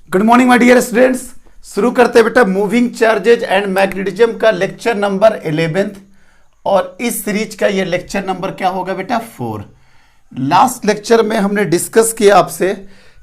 Good morning my dear students. शुरू करते हैं बेटा मूविंग चार्जेज एंड मैग्नेटिज्म का लेक्चर नंबर 11th और इस सीरीज का ये लेक्चर नंबर क्या होगा बेटा 4। लास्ट लेक्चर में हमने डिस्कस किया आपसे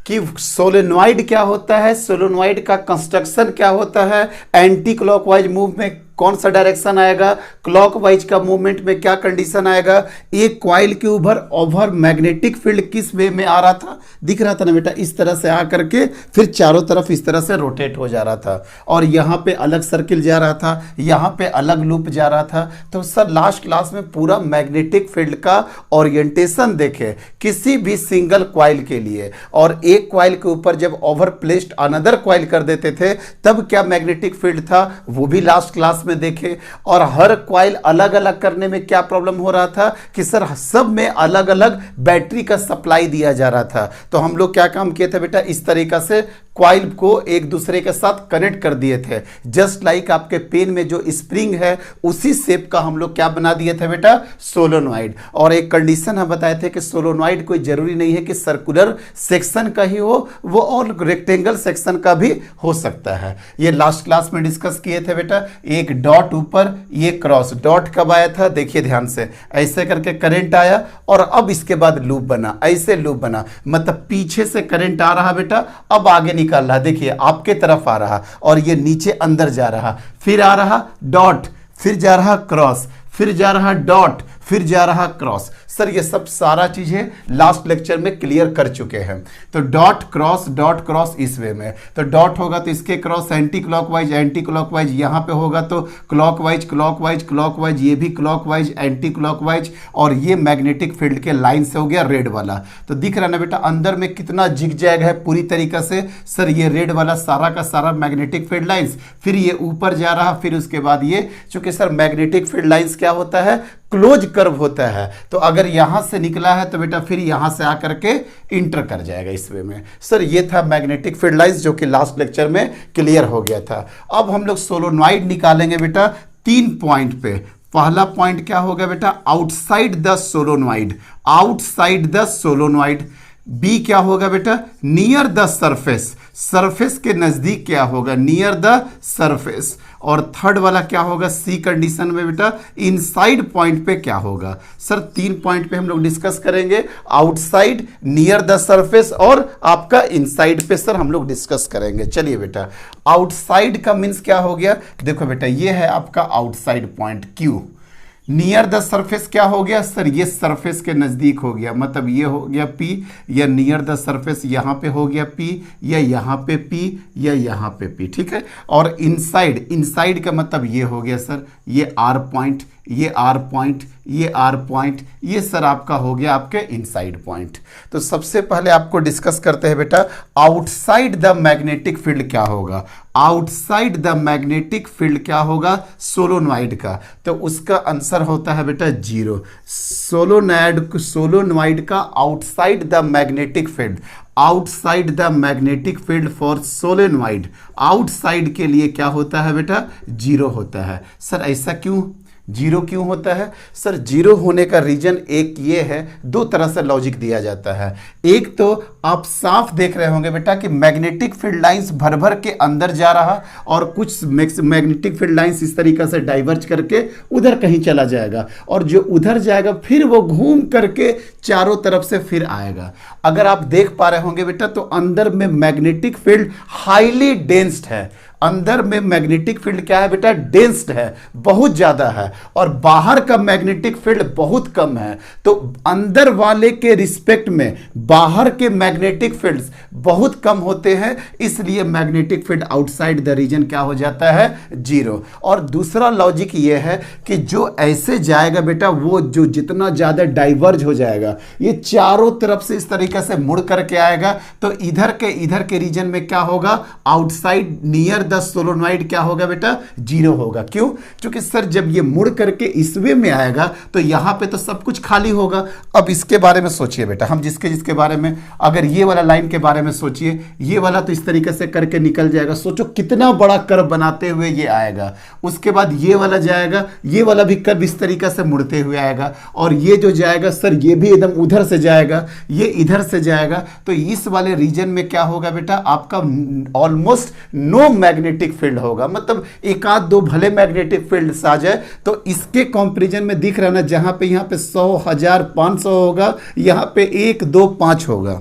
कि सोलेनॉइड क्या होता है, सोलेनॉइड का कंस्ट्रक्शन क्या होता है, एंटी क्लॉकवाइज मूव में कौन सा डायरेक्शन आएगा, क्लॉकवाइज का मूवमेंट में क्या कंडीशन आएगा, एक कॉइल के ऊपर ओवर मैग्नेटिक फील्ड किस वे में आ रहा था, दिख रहा था ना बेटा, इस तरह से आ करके फिर चारों तरफ इस तरह से रोटेट हो जा रहा था और यहाँ पे अलग सर्किल जा रहा था, यहाँ पे अलग लूप जा रहा था। तो सर लास्ट क्लास में पूरा मैग्नेटिक फील्ड का ओरिएंटेशन देखे किसी भी सिंगल कॉइल के लिए, और एक कॉइल के ऊपर जब ओवर प्लेस्ड अनदर कॉइल कर देते थे तब क्या मैग्नेटिक फील्ड था वो भी लास्ट क्लास में देखे। और हर कॉइल अलग अलग करने में क्या प्रॉब्लम हो रहा था कि सर सब में अलग अलग बैटरी का सप्लाई दिया जा रहा था। तो हम लोग क्या काम किए थे बेटा, इस तरीका से कॉइल को एक दूसरे के साथ कनेक्ट कर दिए थे। जस्ट लाइक आपके पेन में जो स्प्रिंग है उसी शेप का हम लोग क्या बना दिए थे बेटा, सोलेनॉइड। और एक कंडीशन हम बताए थे कि सोलेनॉइड कोई जरूरी नहीं है कि सर्कुलर सेक्शन का ही हो, वो और रेक्टेंगल सेक्शन का भी हो सकता है। ये लास्ट क्लास में डिस्कस किए थे बेटा। एक डॉट ऊपर, ये क्रॉस। डॉट कब आया था देखिए ध्यान से, ऐसे करके करंट आया और अब इसके बाद लूप बना, ऐसे लूप बना, मतलब पीछे से करंट आ रहा बेटा, अब आगे निकाल रहा, देखिए आपके तरफ आ रहा और ये नीचे अंदर जा रहा, फिर आ रहा डॉट, फिर जा रहा क्रॉस, फिर जा रहा डॉट, फिर जा रहा क्रॉस। सर ये सब सारा चीजें लास्ट लेक्चर में क्लियर कर चुके हैं। तो डॉट क्रॉस इस वे में, तो डॉट होगा तो इसके क्रॉस एंटी क्लॉकवाइज, यहां पे होगा तो क्लॉकवाइज, ये भी क्लॉकवाइज, एंटी क्लॉकवाइज, और ये मैग्नेटिक फील्ड के लाइन से हो गया रेड वाला। तो दिख रहा ना बेटा अंदर में कितना जिगजैग है पूरी तरीका से। सर ये रेड वाला सारा का सारा मैग्नेटिक फील्ड लाइंस, फिर ये ऊपर जा रहा, फिर उसके बाद ये, चूंकि सर मैग्नेटिक फील्ड लाइंस क्या होता है, क्लोज कर्व होता है। तो अगर यहां से निकला है तो बेटा फिर यहां से आकर के इंटर कर जाएगा इस वे में। सर ये था मैग्नेटिक फील्ड लाइंस जो कि लास्ट लेक्चर में क्लियर हो गया था। अब हम लोग सोलेनॉइड निकालेंगे बेटा 3 पॉइंट पे। पहला पॉइंट क्या होगा बेटा, outside the solenoid, outside the solenoid. B क्या होगा बेटा, नियर द सरफेस, सरफेस के नजदीक क्या होगा, नियर द सरफेस। और थर्ड वाला क्या होगा, सी कंडीशन में बेटा इनसाइड पॉइंट पे क्या होगा। सर 3 पॉइंट पे हम लोग डिस्कस करेंगे, आउटसाइड, नियर द सरफेस और आपका इनसाइड पे सर हम लोग डिस्कस करेंगे। चलिए बेटा आउटसाइड का मीन्स क्या हो गया, देखो बेटा ये है आपका outside point Q. Near the surface क्या हो गया, सर ये सरफेस के नजदीक हो गया, मतलब ये हो गया P, या नियर द सरफेस यहाँ पे हो गया P, या यहाँ पे P, या यहाँ पे P, ठीक है। और इनसाइड, इनसाइड का मतलब ये हो गया सर, ये R पॉइंट, ये R पॉइंट, ये R पॉइंट, ये सर आपका हो गया आपके इनसाइड पॉइंट। तो सबसे पहले आपको डिस्कस करते हैं बेटा आउटसाइड द मैग्नेटिक फील्ड क्या होगा, आउटसाइड द मैग्नेटिक फील्ड क्या होगा सोलेनॉइड का। तो उसका आंसर होता है बेटा 0। सोलेनॉइड का outside the magnetic field, outside the magnetic field for solenoid, outside के लिए क्या होता है बेटा 0 होता है। सर ऐसा क्यों 0 क्यों होता है, सर 0 होने का रीजन एक ये है, 2 तरह से लॉजिक दिया जाता है। एक तो आप साफ देख रहे होंगे बेटा कि मैग्नेटिक फील्ड लाइंस भर भर के अंदर जा रहा और कुछ मैग्नेटिक फील्ड लाइंस इस तरीका से डाइवर्ज करके उधर कहीं चला जाएगा, और जो उधर जाएगा फिर वो घूम करके चारों तरफ से फिर आएगा। अगर आप देख पा रहे होंगे बेटा तो अंदर में मैग्नेटिक फील्ड हाईली डेंस्ड है, अंदर में मैग्नेटिक फील्ड क्या है बेटा, डेंस्ड है, बहुत ज्यादा है, और बाहर का मैग्नेटिक फील्ड बहुत कम है। तो अंदर वाले के रिस्पेक्ट में बाहर के मैग्नेटिक फील्ड्स बहुत कम होते हैं, इसलिए magnetic field outside the region क्या हो जाता है 0। और दूसरा लॉजिक ये है कि जो ऐसे जाएगा बेटा वो जो जितना ज्यादा डाइवर्ज हो जाएगा, ये चारों तरफ से इस तरीके से मुड़ करके आएगा, तो इधर के रीजन में क्या होगा, आउटसाइड नियर द सोलोनॉइड क्या होगा बेटा, जीरो होगा। क्यों? क्योंकि सर जब ये मुड़ करके इस वे में आएगा तो यहां पे तो सब कुछ खाली होगा। अब इसके बारे में सोचिए बेटा, हम जिसके जिसके बारे में, अगर ये वाला लाइन के बारे में सोचिए, ये वाला तो इस तरीके से करके निकल जाएगा, सोचो कितना बड़ा कर्व बनाते हुए ये आएगा। उसके बाद ये वाला जाएगा, ये वाला भी कर्व इस तरीके से मुड़ते हुए आएगा, और ये जो जाएगा सर ये भी एकदम उधर से जाएगा, ये इधर से जाएगा। तो इस वाले रीजन में क्या होगा बेटा, आपका ऑलमोस्ट नो मैग्नेटिक फील्ड होगा, मतलब एक आध दो भले मैग्नेटिक फील्ड आ जाए। तो इसके कंपैरिजन में दिख रहा है ना, जहां पे यहां पे 100, 1000, 500 होगा, यहां पे 1, 2, 5 होगा।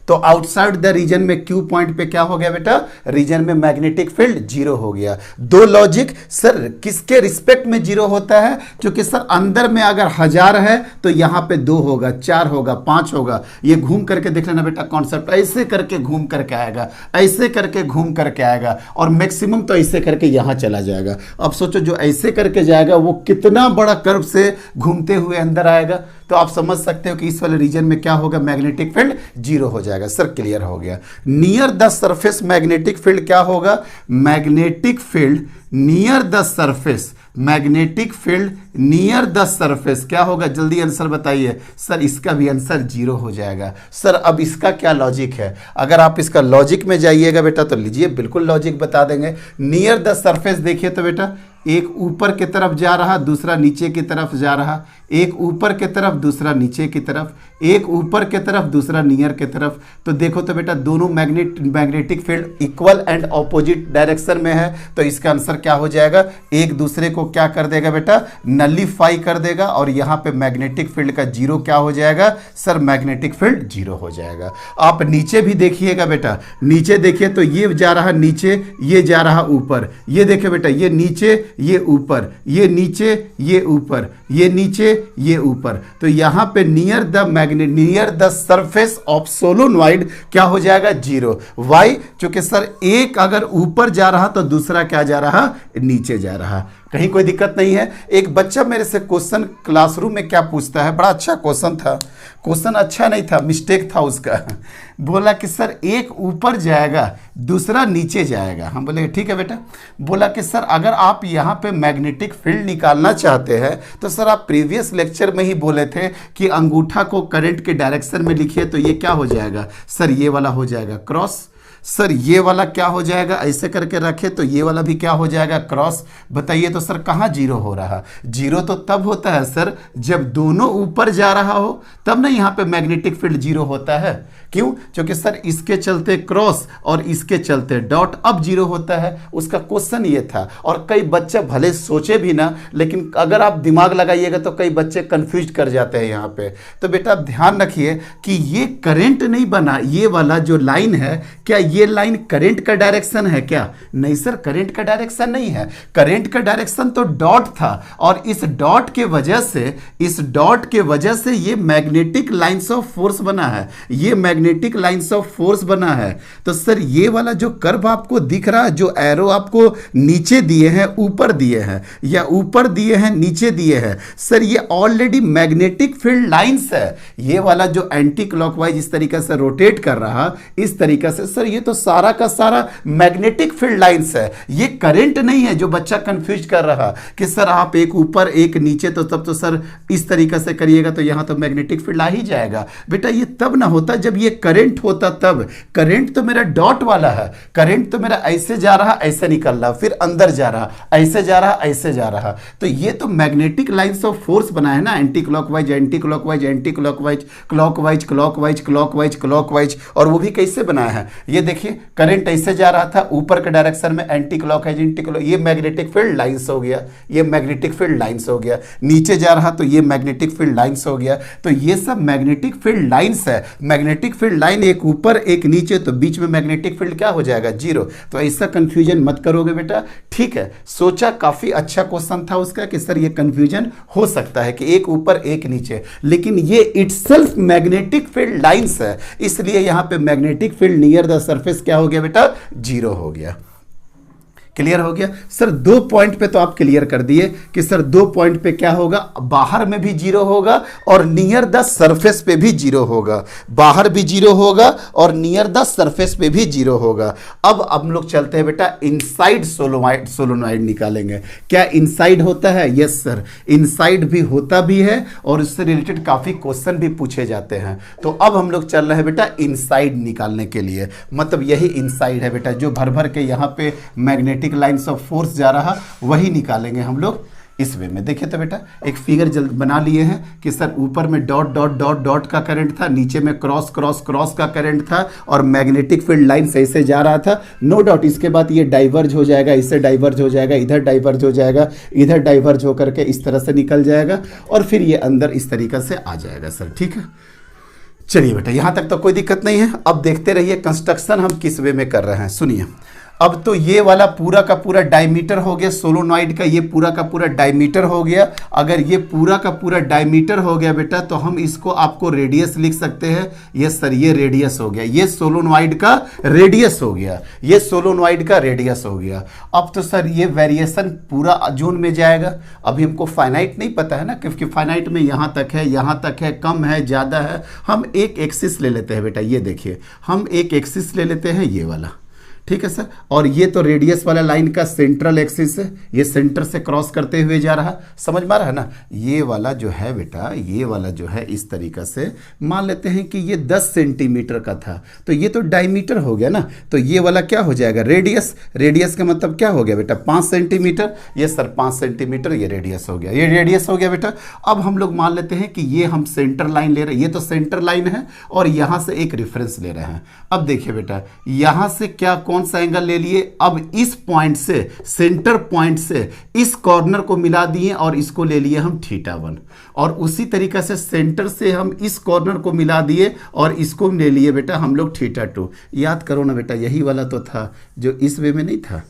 तो आउटसाइड द रीजन में क्यू पॉइंट पे क्या हो गया बेटा, रीजन में मैग्नेटिक फील्ड जीरो हो गया। दो लॉजिक सर किसके रिस्पेक्ट में जीरो होता है, क्योंकि सर अंदर में अगर 1000 है तो यहां पे 2 होगा, 4 होगा, 5 होगा। ये घूम करके देख लेना बेटा कॉन्सेप्ट, ऐसे करके घूम करके आएगा, ऐसे करके घूम करके आएगा, और मैक्सिमम तो ऐसे करके यहां चला जाएगा। अब सोचो जो ऐसे करके जाएगा वो कितना बड़ा कर्व से घूमते हुए अंदर आएगा। तो आप समझ सकते हो कि इस वाले रीजन में क्या होगा, मैग्नेटिक फील्ड जीरो हो जाएगा। सर क्लियर हो गया। Near the surface magnetic field क्या होगा, magnetic field near the surface, magnetic field near the surface क्या होगा, जल्दी आंसर बताइए। सर इसका भी आंसर जीरो हो जाएगा। सर अब इसका क्या लॉजिक है, अगर आप इसका लॉजिक में जाइएगा बेटा तो लीजिए बिल्कुल लॉजिक बता देंगे। नियर द सरफेस देखिए तो बेटा, एक ऊपर की तरफ जा रहा, दूसरा नीचे की तरफ जा रहा, एक ऊपर की तरफ दूसरा नीचे की तरफ, एक ऊपर की तरफ दूसरा नियर की तरफ। तो देखो तो बेटा दोनों magnetic field equal and opposite direction में है, तो इसका आंसर क्या हो जाएगा, एक दूसरे को क्या कर देगा बेटा, नलीफाई कर देगा, और यहाँ पे मैग्नेटिक फील्ड का जीरो क्या हो जाएगा, सर मैग्नेटिक फील्ड जीरो हो जाएगा। आप नीचे भी देखिएगा बेटा, नीचे देखिए तो ये जा रहा नीचे, ये जा रहा ऊपर, ये देखिए बेटा ये नीचे ये ऊपर, ये नीचे ये ऊपर, ये नीचे ये ऊपर। तो यहां पे near the surface of solenoid क्या हो जाएगा, जीरो। वाई? क्योंकि सर एक अगर ऊपर जा रहा तो दूसरा क्या जा रहा, नीचे जा रहा। कहीं कोई दिक्कत नहीं है। एक बच्चा मेरे से क्वेश्चन क्लासरूम में क्या पूछता है, बड़ा अच्छा क्वेश्चन था, क्वेश्चन अच्छा नहीं था, मिस्टेक था उसका। बोला कि सर एक ऊपर जाएगा दूसरा नीचे जाएगा। हम बोले ठीक है बेटा। बोला कि सर अगर आप यहाँ पे मैग्नेटिक फील्ड निकालना चाहते हैं तो सर आप प्रीवियस लेक्चर में ही बोले थे कि अंगूठा को करंट के डायरेक्शन में लिखिए, तो ये क्या हो जाएगा, सर ये वाला हो जाएगा क्रॉस। सर ये वाला क्या हो जाएगा, ऐसे करके रखे तो ये वाला भी क्या हो जाएगा, क्रॉस। बताइए तो सर कहाँ जीरो हो रहा, जीरो तो तब होता है सर जब दोनों ऊपर जा रहा हो, तब ना यहाँ पे मैग्नेटिक फील्ड जीरो होता है। क्यों? क्योंकि सर इसके चलते क्रॉस और इसके चलते डॉट, अब जीरो होता है। उसका क्वेश्चन ये था, और कई बच्चे भले सोचे भी ना, लेकिन अगर आप दिमाग लगाइएगा तो कई बच्चे कंफ्यूज कर जाते हैं यहाँ पे। तो बेटा आप ध्यान रखिए कि ये करंट नहीं बना, ये वाला जो लाइन है, क्या ये लाइन करंट का डायरेक्शन है क्या? नहीं सर, करंट का डायरेक्शन नहीं है। करंट का डायरेक्शन तो डॉट था, और इस डॉट के वजह से ये मैग्नेटिक लाइंस ऑफ फोर्स बना है, ये मैग्नेटिक लाइंस ऑफ फोर्स बना है। तो सर ये वाला जो कर्व आपको दिख रहा है, जो एरो आपको नीचे दिए हैं ऊपर दिए हैं, या ऊपर दिए हैं नीचे दिए हैं, सर ये ऑलरेडी मैग्नेटिक फील्ड लाइंस है। ये वाला जो एंटी क्लॉकवाइज इस तरीके से रोटेट कर रहा, इस तरीके से, सर ये तो सारा का सारा मैग्नेटिक फील्ड लाइंस है, ये करंट नहीं है। जो बच्चा कंफ्यूज कर रहा कि सर आप एक ऊपर एक नीचे, तो तब तो सर इस तरीके से करिएगा तो यहां तो मैग्नेटिक फील्ड आ ही जाएगा। बेटा ये तब ना होता जब ये करंट होता, तब करंट तो मेरा डॉट वाला है, करंट तो मेरा ऐसे जा रहा ऐसे निकल रहा, फिर अंदर जा रहा, ऐसे जा रहा ऐसे जा रहा। तो ये तो मैग्नेटिक लाइंस ऑफ फोर्स बना है ना, anti clockwise anti clockwise anti clockwise clockwise clockwise clockwise clockwise. और वो भी कैसे बनाया है, ये देखिए करंट ऐसे जा रहा था ऊपर के डायरेक्शन में, एंटी क्लॉकवाइज एंटी क्लॉक, ये मैग्नेटिक फील्ड लाइंस हो गया, ये मैग्नेटिक फील्ड लाइंस हो गया। नीचे जा रहा तो ये मैग्नेटिक फील्ड लाइंस हो गया। तो ये सब मैग्नेटिक फील्ड लाइंस है। मैग्नेटिक फील्ड लाइन एक ऊपर एक नीचे, तो बीच में मैग्नेटिक फील्ड क्या हो जाएगा, जीरो। तो ऐसा कंफ्यूजन मत करोगे बेटा, ठीक है। सोचा काफी अच्छा क्वेश्चन था उसका कि सर ये कंफ्यूजन हो सकता है कि एक ऊपर एक नीचे, लेकिन ये इटसेल्फ मैग्नेटिक फील्ड लाइंस है, इसलिए यहां पे magnetic field near the surface क्या हो गया बेटा, जीरो हो गया। क्लियर हो गया सर। 2 पॉइंट पे तो आप क्लियर कर दिए कि सर 2 पॉइंट पे क्या होगा, बाहर में भी 0 होगा और नियर द सरफेस पे भी 0 होगा, बाहर भी 0 होगा और नियर द सरफेस पे भी 0 होगा। अब हम लोग चलते हैं बेटा इनसाइड सोलोनॉइड निकालेंगे। क्या इनसाइड होता है? यस सर, इनसाइड भी होता भी है और उससे रिलेटेड काफी क्वेश्चन भी पूछे जाते हैं। तो अब हम लोग चल रहे हैं बेटा इनसाइड निकालने के लिए, मतलब यही इनसाइड है बेटा, जो भर भर के यहाँ पे मैग्नेटिक लाइंस ऑफ फोर्स जा रहा वही निकालेंगे हम लोग इस वे में। देखिए तो बेटा एक फिगर जल्द बना लिए हैं कि सर ऊपर में डॉट डॉट डॉट डॉट का करंट था, नीचे में क्रॉस क्रॉस क्रॉस का करंट था और मैग्नेटिक फील्ड लाइन सही से जा रहा था, नो डाउट। इसके बाद ये डाइवर्ज हो जाएगा, इससे डाइवर्ज हो जाएगा, इधर डाइवर्ज हो जाएगा, इधर डाइवर्ज होकर के इस तरह से निकल जाएगा और फिर ये अंदर इस तरीके से आ जाएगा सर, ठीक है। चलिए बेटा यहां तक तो कोई दिक्कत नहीं है। अब देखते रहिए कंस्ट्रक्शन हम किस वे में कर रहे हैं। सुनिए, अब तो ये वाला पूरा का पूरा डायमीटर हो गया सोलोनॉइड का, ये पूरा का पूरा डायमीटर हो गया। अगर ये पूरा का पूरा डायमीटर हो गया बेटा तो हम इसको आपको रेडियस लिख सकते हैं। ये सर ये रेडियस हो गया, ये सोलोनॉइड का रेडियस हो गया, ये सोलोनॉइड का रेडियस हो गया। अब तो सर ये वेरिएशन पूरा जून में जाएगा। अभी हमको फाइनाइट नहीं पता है ना, क्योंकि फाइनाइट में यहाँ तक है, यहाँ तक है, कम है, ज़्यादा है। हम एक एक्सिस ले लेते हैं बेटा, ये देखिए हम एक एक्सिस ले लेते हैं ये वाला, ठीक है सर। और ये तो रेडियस वाला लाइन का सेंट्रल एक्सिस है, ये सेंटर से क्रॉस करते हुए जा रहा, समझ में आ रहा है ना। ये वाला जो है बेटा, ये वाला जो है इस तरीका से मान लेते हैं कि ये 10 सेंटीमीटर का था, तो ये तो डायमीटर हो गया ना, तो ये वाला क्या हो जाएगा रेडियस। रेडियस का मतलब क्या हो गया बेटा 5 सेंटीमीटर, ये सर 5 सेंटीमीटर ये रेडियस हो गया, ये रेडियस हो गया बेटा। अब हम लोग मान लेते हैं कि ये हम सेंटर लाइन ले रहे हैं, ये तो सेंटर लाइन है और यहाँ से एक रेफरेंस ले रहे हैं। अब देखिए बेटा यहाँ से क्या कौन सा एंगल ले लिए, अब इस पॉइंट से, सेंटर पॉइंट से इस कॉर्नर को मिला दिए और इसको ले लिए हम θ1, और उसी तरीके से सेंटर से हम इस कॉर्नर को मिला दिए और इसको ले लिए बेटा हम लोग θ2। याद करो ना बेटा, यही वाला तो था जो इस वे में नहीं था,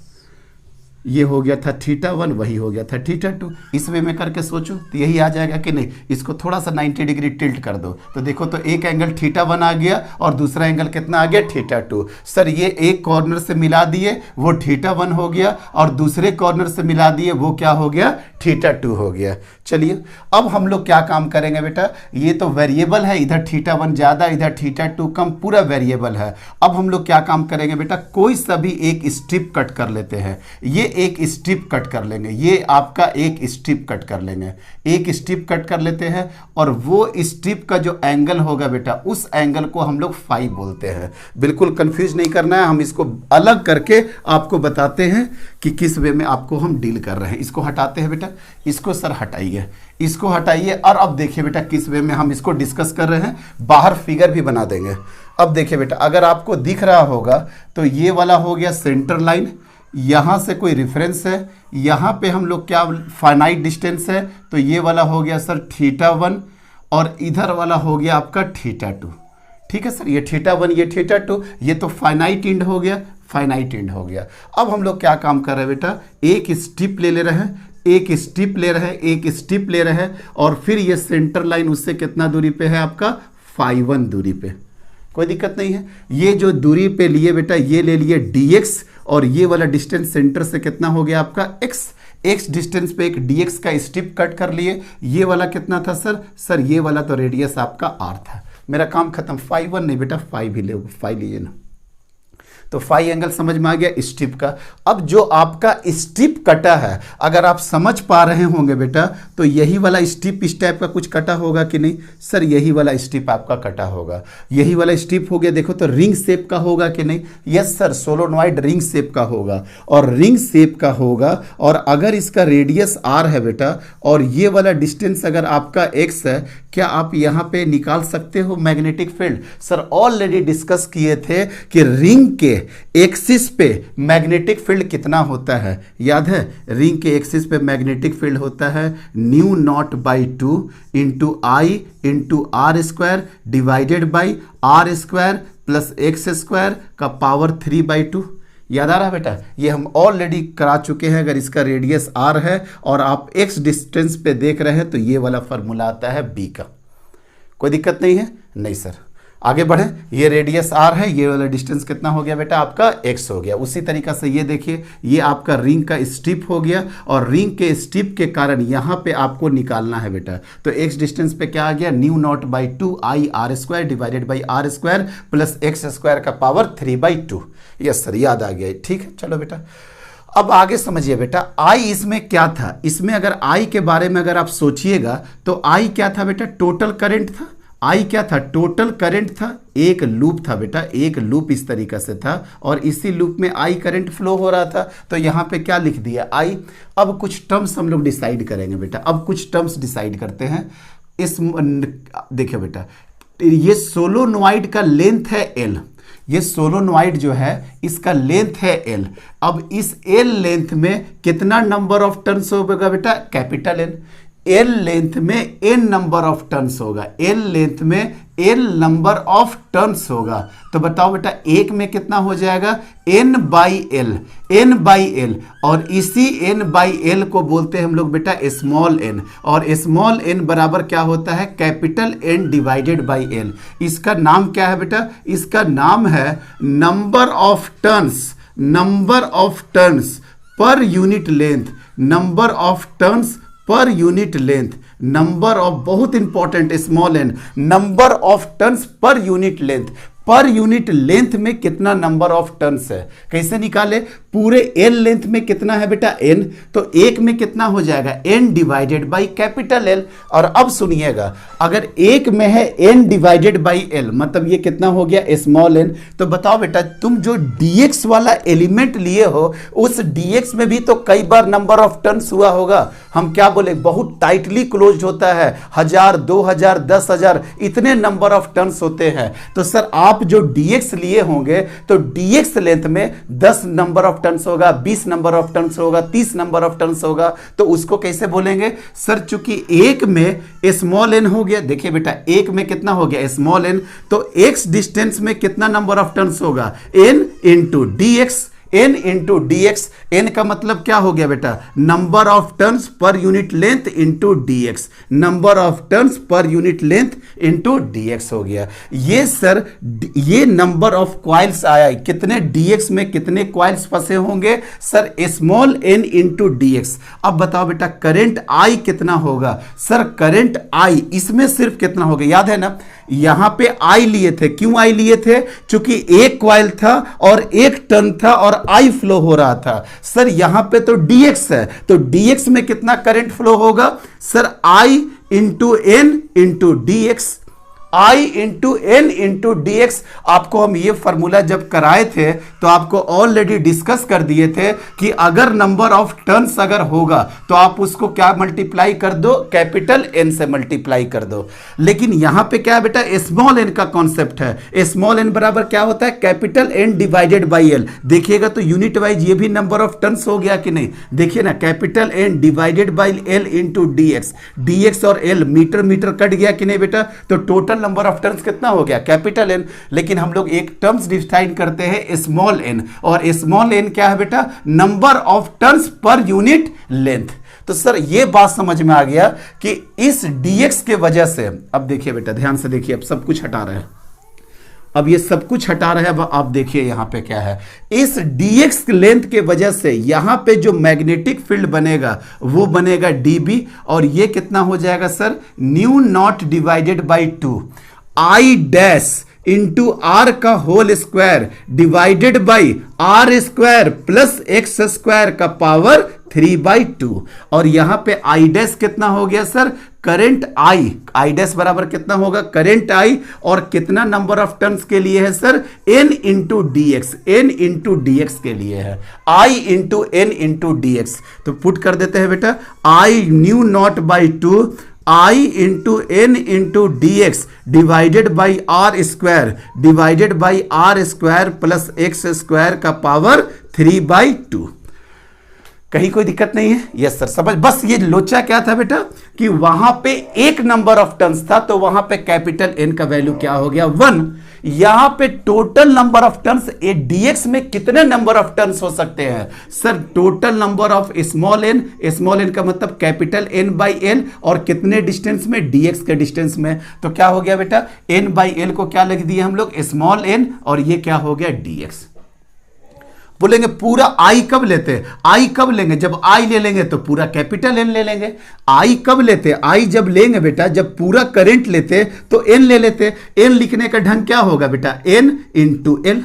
ये हो गया था θ1, वही हो गया था θ2। इस वे में करके सोचो तो यही आ जाएगा कि नहीं। इसको थोड़ा सा 90 डिग्री टिल्ट कर दो तो देखो तो एक एंगल θ1 आ गया और दूसरा एंगल कितना आ गया θ2। सर ये एक कॉर्नर से मिला दिए वो θ1 हो गया और दूसरे कॉर्नर से मिला दिए वो क्या हो गया θ2 हो गया। चलिए अब हम लोग क्या काम करेंगे बेटा, ये तो वेरिएबल है, इधर θ1 ज़्यादा इधर θ2 कम, पूरा वेरिएबल है। अब हम लोग क्या काम करेंगे बेटा, कोई सा भी एक स्ट्रिप कट कर लेते हैं। ये एक स्ट्रिप कट कर लेंगे, ये आपका एक स्ट्रिप कट कर लेंगे, एक स्ट्रिप कट कर लेते हैं और वो स्ट्रिप का जो एंगल होगा बेटा उस एंगल को हम लोग फाई बोलते हैं। बिल्कुल कंफ्यूज नहीं करना है, हम इसको अलग करके आपको बताते हैं कि किस वे में आपको हम डील कर रहे हैं। इसको हटाते हैं बेटा, इसको सर हटाइए, इसको हटाइए और अब देखिए बेटा किस वे में हम इसको डिस्कस कर रहे हैं, बाहर फिगर भी बना देंगे। अब देखिए बेटा अगर आपको दिख रहा होगा तो ये वाला हो गया सेंटर लाइन, यहाँ से कोई रेफरेंस है, यहाँ पे हम लोग क्या फाइनाइट डिस्टेंस है तो ये वाला हो गया सर θ1 और इधर वाला हो गया आपका θ2। ठीक है सर, ये θ1 ये θ2, ये तो फाइनाइट एंड हो गया, फाइनाइट एंड हो गया। अब हम लोग क्या काम कर रहे हैं बेटा, एक स्ट्रिप ले रहे हैं, एक स्ट्रिप ले रहे हैं, एक स्ट्रिप ले रहे हैं और फिर ये सेंटर लाइन उससे कितना दूरी पे है आपका φ1 दूरी पे, कोई दिक्कत नहीं है। ये जो दूरी पे लिए बेटा ये ले लिए dx और ये वाला डिस्टेंस सेंटर से कितना हो गया आपका x डिस्टेंस पे एक dx का स्ट्रिप कट कर लिए। ये वाला कितना था सर ये वाला तो रेडियस आपका r था। मेरा काम खत्म, φ1 नहीं बेटा φ भी ले, φ लीजिए ना, तो फाई एंगल समझ में आ गया स्ट्रिप का। अब जो आपका स्ट्रिप कटा है अगर आप समझ पा रहे होंगे बेटा तो यही वाला स्ट्रिप इस टाइप का कुछ कटा होगा कि नहीं सर, यही वाला स्ट्रिप आपका कटा होगा, यही वाला स्ट्रिप हो गया। देखो तो रिंग शेप का होगा कि नहीं, yes sir solenoid ring shape का होगा और रिंग शेप का होगा। और अगर इसका रेडियस r है बेटा और ये वाला डिस्टेंस अगर आपका x है, क्या आप यहाँ पे निकाल सकते हो magnetic field. Sir already discuss किए थे कि रिंग के एक्सिस पे मैग्नेटिक फील्ड कितना होता है, याद है। रिंग के एक्सिस पे मैग्नेटिक फील्ड होता है μ0/2 into I into are square divided by are square plus x square का पावर 3/2। याद आ रहा है बेटा, ये हम ऑलरेडी करा चुके हैं। अगर इसका रेडियस r है और आप x डिस्टेंस पे देख रहे हैं तो ये वाला फॉर्मूला आता है b का, कोई दिक्कत नहीं है। नहीं सर, आगे बढ़े, ये रेडियस r है, ये वाला डिस्टेंस कितना हो गया बेटा आपका x हो गया। उसी तरीका से ये देखिए, ये आपका रिंग का स्ट्रिप हो गया और रिंग के स्ट्रिप के कारण यहाँ पे आपको निकालना है बेटा, तो x डिस्टेंस पे क्या आ गया, mu naught by 2 I R square divided by are square plus x square का पावर 3/2। यस सर, याद आ गया, ठीक है। चलो बेटा अब आगे समझिए बेटा, I इसमें क्या था, इसमें अगर I के बारे में अगर आप सोचिएगा तो I क्या था बेटा, टोटल करंट था। I क्या था, टोटल करंट था, एक लूप था बेटा, एक लूप इस तरीका से था और इसी लूप में I करंट फ्लो हो रहा था, तो यहाँ पे क्या लिख दिया I। अब कुछ टर्म्स हम लोग डिसाइड करेंगे बेटा, अब कुछ टर्म्स डिसाइड करते हैं। इस देखिए बेटा, ये सोलोनॉइड का लेंथ है L, ये सोलोनॉइड जो है इसका लेंथ है L। अब इस L लेंथ में कितना नंबर ऑफ टर्न्स होगा बेटा, कैपिटल N। L लेंथ में n नंबर ऑफ टर्न्स होगा, L लेंथ में n नंबर ऑफ टर्न्स होगा, तो बताओ बेटा एक में कितना हो जाएगा, n by L, n by L, और इसी n बाई एल को बोलते हैं हम लोग बेटा स्मॉल n, और स्मॉल n बराबर क्या होता है, capital N divided by L. इसका नाम क्या है बेटा, इसका नाम है number of turns, number of turns per unit length, number of turns per unit length, number of, बहुत important, small n, number of turns per unit length. Per unit length में कितना नंबर ऑफ टर्न्स है, कैसे निकाले, पूरे L length में कितना है बेटा n, तो एक में कितना हो जाएगा n divided by capital L। और अब सुनिएगा, अगर एक में है n डिवाइडेड बाई L, मतलब ये कितना हो गया स्मॉल n, तो बताओ बेटा तुम जो dx वाला एलिमेंट लिए हो उस dx में भी तो कई बार नंबर ऑफ टर्न्स हुआ होगा। हम क्या बोले, बहुत टाइटली क्लोज्ड होता है, 1000, 2000, 10,000 इतने नंबर ऑफ टर्न्स होते हैं। तो सर आप जो dx लिए होंगे तो dx लेंथ में 10 नंबर ऑफ टर्न्स होगा, 20 नंबर ऑफ टर्न्स होगा, 30 नंबर ऑफ टर्न्स होगा, तो उसको कैसे बोलेंगे सर, चूंकि एक में स्मॉल n हो गया, देखिए बेटा एक में कितना हो गया स्मॉल n, तो x डिस्टेंस में कितना नंबर ऑफ टर्न्स होगा, n into dx, n into dx, n का मतलब क्या हो गया बेटा, number of turns per unit length into dx, number of turns per unit length into dx हो गया। ये सर ये नंबर ऑफ क्वाइल्स आया, कितने dx में कितने क्वाइल्स फंसे होंगे sir, small n into dx। अब बताओ बेटा करंट I कितना होगा, सर करंट I इसमें सिर्फ कितना होगा, याद है ना, यहां पे I लिए थे, क्यों I लिए थे, क्योंकि एक क्वाइल था और एक टर्न था और I फ्लो हो रहा था। सर यहां पे तो dx है, तो dx में कितना करंट फ्लो होगा sir, I into n into dx, I into N into D X. आपको हम ये फॉर्मूला जब कराए थे तो आपको ऑलरेडी डिस्कस कर दिए थे कि अगर नंबर ऑफ टर्न्स अगर होगा तो आप उसको क्या मल्टीप्लाई कर दो, कैपिटल एन से मल्टीप्लाई कर दो। लेकिन यहां पे क्या है बेटा, स्मॉल एन का कॉन्सेप्ट है। स्मॉल एन बराबर क्या होता है, capital N divided by L. देखिएगा तो यूनिट वाइज ये भी नंबर ऑफ टर्न्स हो गया कि नहीं, देखिए ना, capital N divided by L into D X. D X और एल मीटर मीटर कट गया कि नहीं बेटा, तो टोटल नंबर ऑफ टर्न्स कितना हो गया, कैपिटल एन। लेकिन हम लोग एक टर्म्स डिफाइन करते हैं स्मॉल एन, और स्मॉल एन क्या है बेटा, number of turns per unit length. तो सर ये बात समझ में आ गया कि इस dx के वजह से, अब देखिए बेटा ध्यान से देखिए, अब सब कुछ हटा रहे हैं, अब ये सब कुछ हटा रहे हैं। अब आप देखिए यहां पे क्या है, इस dx लेंथ के वजह से यहां पे जो मैग्नेटिक फील्ड बनेगा वो बनेगा dB, और ये कितना हो जाएगा sir, mu naught divided by 2 I dash into R का whole square divided by are square plus x square का पावर 3/2। और यहां पे आई डैश कितना हो गया sir, current I, I dash बराबर कितना होगा, करंट आई, और कितना नंबर ऑफ टर्न्स के लिए है sir, n into D x, N into D x के लिए है, I into N into D x. तो पुट कर देते हैं बेटा, I mu naught by 2 I into N into D x divided by are square divided by are square plus x square का power 3/2। कहीं कोई दिक्कत नहीं है, यस सर समझ। बस ये लोचा क्या था बेटा कि वहां पे एक नंबर ऑफ टर्न्स था, तो वहां पे कैपिटल एन का वैल्यू क्या हो गया, 1। यहां पे total number of turns a d x में कितने नंबर ऑफ टर्न्स हो सकते हैं sir? Total number of small N का मतलब कैपिटल एन बाई एल, और कितने डिस्टेंस में? डीएक्स के डिस्टेंस में। तो क्या हो गया बेटा, एन बाई एल को क्या लिख दिए हम लोग? स्मॉल एन, और ये क्या हो गया? डीएक्स। बोलेंगे पूरा आई कब लेते हैं? आई कब लेंगे? जब आई ले लेंगे तो पूरा कैपिटल एन ले लेंगे। आई कब लेते हैं? आई जब लेंगे बेटा, जब पूरा करंट लेते तो एन ले लेते। एन लिखने का ढंग क्या होगा बेटा? N into L.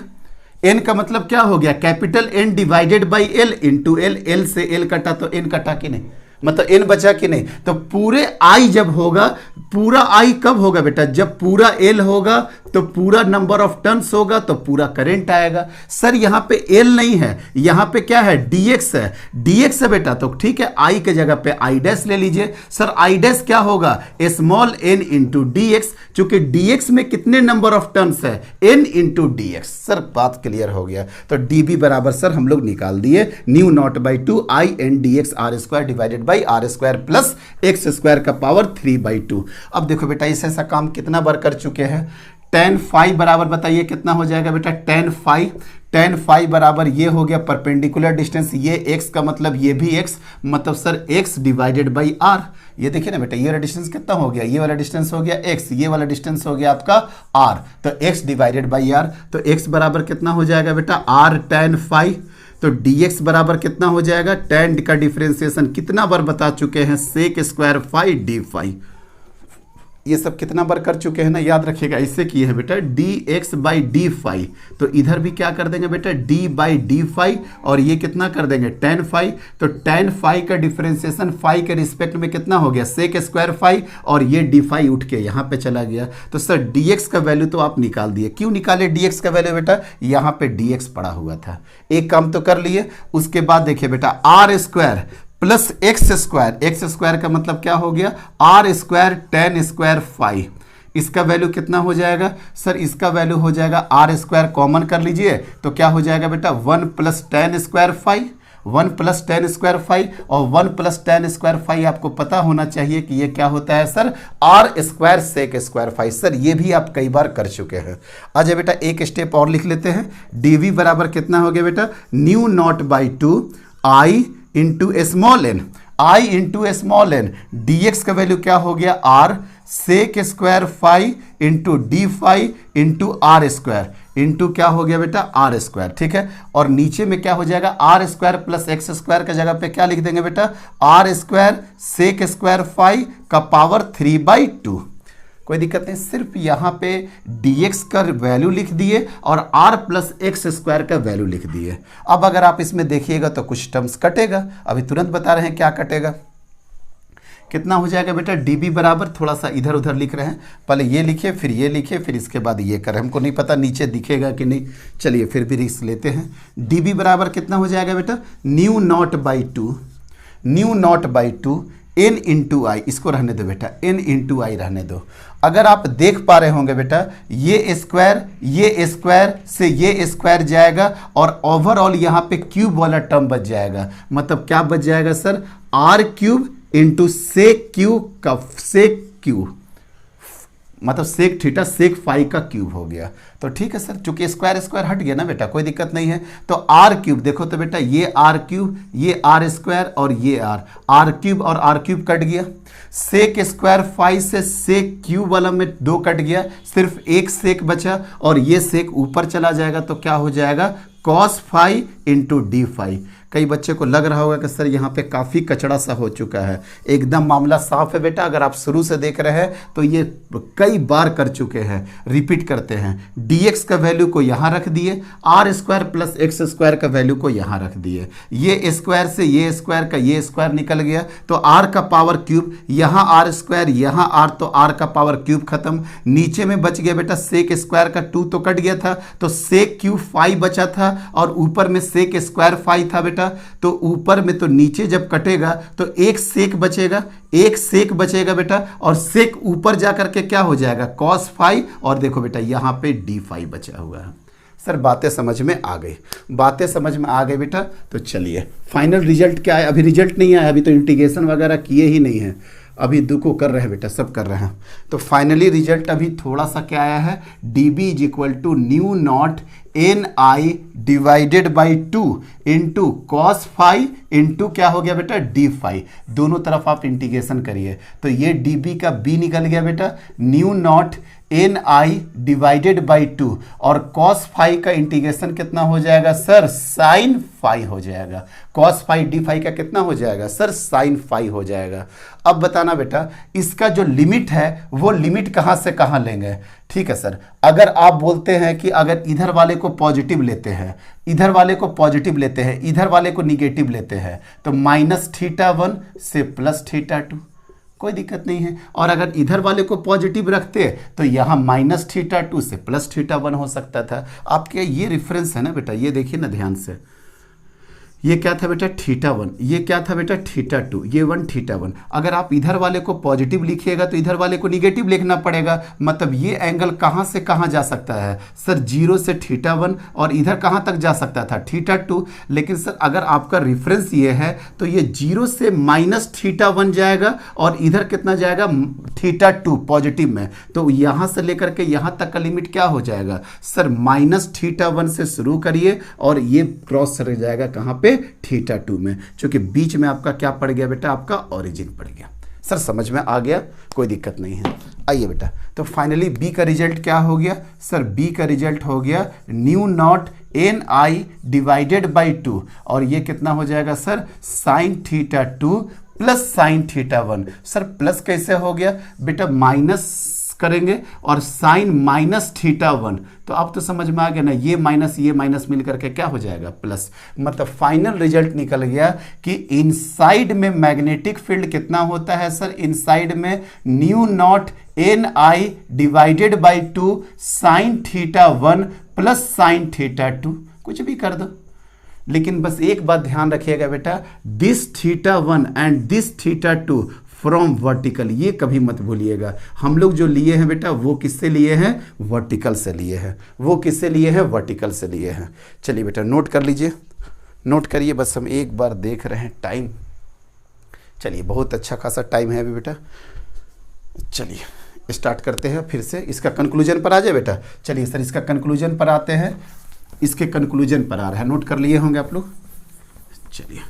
एन का मतलब क्या हो गया? Capital N divided by L into l. L से एल कटा तो एन कटा कि नहीं? मतलब एन बचा कि नहीं? तो पूरे आई जब होगा, पूरा आई कब होगा बेटा? जब पूरा एल होगा तो पूरा नंबर ऑफ टर्न्स होगा तो पूरा करंट आएगा। सर यहाँ पे एल नहीं है, यहाँ पे क्या है? डीएक्स है। डीएक्स है बेटा, तो ठीक है, आई के जगह पे आई डैश ले लीजिए। सर आई डैश क्या होगा? स्मॉल एन इंटू डीएक्स, चूंकि डीएक्स में कितने नंबर ऑफ टर्न्स है? N into d x. सर बात क्लियर हो गया। तो डीबी बराबर सर हम लोग निकाल दिए mu naught by 2 i n d x r square divided by are square plus x square का पावर 3/2। अब देखो बेटा, इस ऐसा काम कितना बार कर चुके हैं। tan फाई बराबर बताइए कितना हो जाएगा बेटा? tan फाई बराबर ये हो गया परपेंडिकुलर डिस्टेंस, ये x का मतलब ये भी x, मतलब sir x divided by r। ये देखिए ना बेटा, ये वाला डिस्टेंस कितना हो गया? ये वाला डिस्टेंस हो गया x, ये वाला डिस्टेंस हो गया आपका r, तो x डिवाइडेड बाई r। तो x बराबर कितना हो जाएगा बेटा? r tan phi. तो dx बराबर कितना हो जाएगा? tan का डिफरेंशिएशन कितना बार बता चुके हैं? sec square phi d phi. ये सब कितना बार कर चुके हैं ना, याद रखिएगा। इससे किए हैं बेटा dx बाई डी फाई, तो इधर भी क्या कर देंगे बेटा? d बाई डी फाई, और ये कितना कर देंगे? tan phi. तो tan फाई का डिफरेंशिएशन फाई के रिस्पेक्ट में कितना हो गया? सेक स्क्वायर फाई, और ये डी फाई उठ के यहाँ पे चला गया। तो सर dx का वैल्यू तो आप निकाल दिए। क्यों निकाले dx का वैल्यू बेटा? यहाँ पे dx पड़ा हुआ था। एक काम तो कर लिए। उसके बाद देखिए बेटा, r square plus x square, x square का मतलब क्या हो गया? R square tan square phi. इसका वैल्यू कितना हो जाएगा सर? इसका वैल्यू हो जाएगा आर स्क्वायर कॉमन कर लीजिए, तो क्या हो जाएगा बेटा? 1 plus tan square phi, 1 plus tan square phi, और 1 प्लस tan स्क्वायर फाई आपको पता होना चाहिए कि ये क्या होता है sir? R square sec square phi. Sir ये भी आप कई बार कर चुके हैं। अच्छा बेटा, एक स्टेप और लिख लेते हैं। डीवी बराबर कितना हो गया बेटा? Mu naught by 2 I into small n, i into small n, d x का वैल्यू क्या हो गया? R sec square phi into d phi into are square into क्या हो गया बेटा? R square. ठीक है, और नीचे में क्या हो जाएगा? R square plus x square का जगह पे क्या लिख देंगे बेटा? R square sec square phi का पावर 3/2। कोई दिक्कत नहीं, सिर्फ यहाँ पे dx का वैल्यू लिख दिए और r प्लस एक्स स्क्वायर का वैल्यू लिख दिए। अब अगर आप इसमें देखिएगा तो कुछ टर्म्स कटेगा, अभी तुरंत बता रहे हैं क्या कटेगा। कितना हो जाएगा बेटा? db बराबर, थोड़ा सा इधर उधर लिख रहे हैं, पहले ये लिखे फिर ये लिखे फिर इसके बाद ये करें, हमको नहीं पता नीचे दिखेगा कि नहीं। चलिए फिर भी रिस्क लेते हैं। db बराबर कितना हो जाएगा बेटा? Mu naught by 2, mu naught by 2 n into I, इसको रहने दो बेटा, n इंटू आई रहने दो। अगर आप देख पा रहे होंगे बेटा, ये स्क्वायर से ये स्क्वायर जाएगा और ओवरऑल यहाँ पे क्यूब वाला टर्म बच जाएगा। मतलब क्या बच जाएगा sir? R cube into sec q का सेक क्यू, मतलब सेक थीटा सेक फाई का क्यूब हो गया। तो ठीक है सर, चूंकि स्क्वायर स्क्वायर हट गया ना बेटा, कोई दिक्कत नहीं है। तो आर क्यूब देखो तो बेटा, ये आर क्यूब, ये आर स्क्वायर और ये आर क्यूब और आर क्यूब कट गया। सेक स्क्वायर फाई से सेक क्यूब वाला में 2 कट गया, सिर्फ एक सेक बचा और ये सेक ऊपर चला जाएगा तो क्या हो जाएगा? Cos phi into d phi. कई बच्चे को लग रहा होगा कि सर यहाँ पे काफ़ी कचड़ा सा हो चुका है। एकदम मामला साफ है बेटा, अगर आप शुरू से देख रहे हैं तो ये कई बार कर चुके हैं, रिपीट करते हैं। dx का वैल्यू को यहाँ रख दिए, r square plus x square का वैल्यू को यहाँ रख दिए। ये स्क्वायर से ये स्क्वायर का ये स्क्वायर निकल गया तो आर का पावर क्यूब, यहाँ आर स्क्वायर यहाँ आर, तो आर का पावर क्यूब खत्म। नीचे में बच गया बेटा सेक स्क्वायर का 2 तो कट गया था, तो सेक क्यूब फाई बचा था और ऊपर में सेक स्क्वायर फाई था बेटा। तो ऊपर में तो नीचे जब कटेगा तो एक सेक बचेगा, एक सेक बचेगा बेटा, और सेक ऊपर जाकर के क्या हो जाएगा? कॉस फाई, और देखो बेटा यहाँ पे डी फाई बचा हुआ है। सर बातें समझ में आ गई? बातें समझ में आ गई बेटा। तो चलिए फाइनल रिजल्ट क्या है? अभी रिजल्ट नहीं आया, अभी तो इंटीग्रेशन वगैरह किए ही नहीं है। अभी दुको कर रहे हैं बेटा, सब कर रहे हैं। तो फाइनली रिजल्ट अभी थोड़ा सा क्या आया है, d b is equal to mu naught N I divided by 2 into cos phi into क्या हो गया बेटा डी फाई। दोनों तरफ आप इंटीग्रेशन करिए तो ये डी बी का बी निकल गया बेटा, mu naught N I divided by 2 और कॉस फाई का इंटीग्रेशन कितना हो जाएगा सर, साइन फाई हो जाएगा। कॉस फाई डी फाई का कितना हो जाएगा सर, साइन फाई हो जाएगा। अब बताना बेटा इसका जो लिमिट है वो लिमिट कहाँ से कहाँ लेंगे। ठीक है सर, अगर आप बोलते हैं कि अगर इधर वाले को पॉजिटिव लेते हैं, इधर वाले को पॉजिटिव लेते हैं, इधर वाले को निगेटिव लेते हैं तो -θ1 से +θ2, कोई दिक्कत नहीं है। और अगर इधर वाले को पॉजिटिव रखते तो यहाँ -θ2 से +θ1 हो सकता था। आपके ये रेफरेंस है ना बेटा, ये देखिए ना ध्यान से, ये क्या था बेटा θ1, ये क्या था बेटा θ2, ये 1 θ1। अगर आप इधर वाले को पॉजिटिव लिखिएगा तो इधर वाले को निगेटिव लिखना पड़ेगा। मतलब ये एंगल कहाँ से कहाँ जा सकता है सर, 0 से θ1 और इधर कहाँ तक जा सकता था θ2। लेकिन सर अगर आपका रेफरेंस ये है तो ये 0 से -θ1 जाएगा और इधर कितना जाएगा θ2 पॉजिटिव में। तो यहाँ से लेकर के यहाँ तक का लिमिट क्या हो जाएगा सर, -θ1 से शुरू करिए और ये क्रॉस रह जाएगा कहाँ पे, θ2 में, क्योंकि बीच में आपका क्या पड़ गया बेटा, आपका ओरिजिन पड़ गया। सर समझ में आ गया, कोई दिक्कत नहीं है। आइए बेटा, तो फाइनली बी का रिजल्ट क्या हो गया सर, बी का रिजल्ट हो गया mu naught N I divided by 2 और ये कितना हो जाएगा sir, sine θ2 plus sine θ1। Sir plus कैसे हो गया बेटा, माइनस करेंगे और साइन -θ1 तो अब तो समझ में आ गया ना, ये माइनस मिल करके क्या हो जाएगा प्लस। मतलब फाइनल रिजल्ट निकल गया कि इनसाइड में मैग्नेटिक फील्ड कितना होता है सर, इनसाइड में mu naught N I divided by 2 sine θ1 plus sine θ2, कुछ भी कर दो। लेकिन बस एक बात ध्यान रखिएगा बेटा, this θ1 and this θ2 from vertical, ये कभी मत भूलिएगा। हम लोग जो लिए हैं बेटा वो किससे लिए हैं, वर्टिकल से लिए हैं। वो किससे लिए हैं, वर्टिकल से लिए हैं। चलिए बेटा नोट कर लीजिए, नोट करिए, बस हम एक बार देख रहे हैं टाइम। चलिए बहुत अच्छा खासा टाइम है अभी बेटा। चलिए स्टार्ट करते हैं फिर से, इसका कंक्लूजन पर आ जाए बेटा। चलिए सर इसका कंक्लूजन पर आते हैं, इसके कंक्लूजन पर आ रहा है, नोट कर लिए होंगे आप लोग। चलिए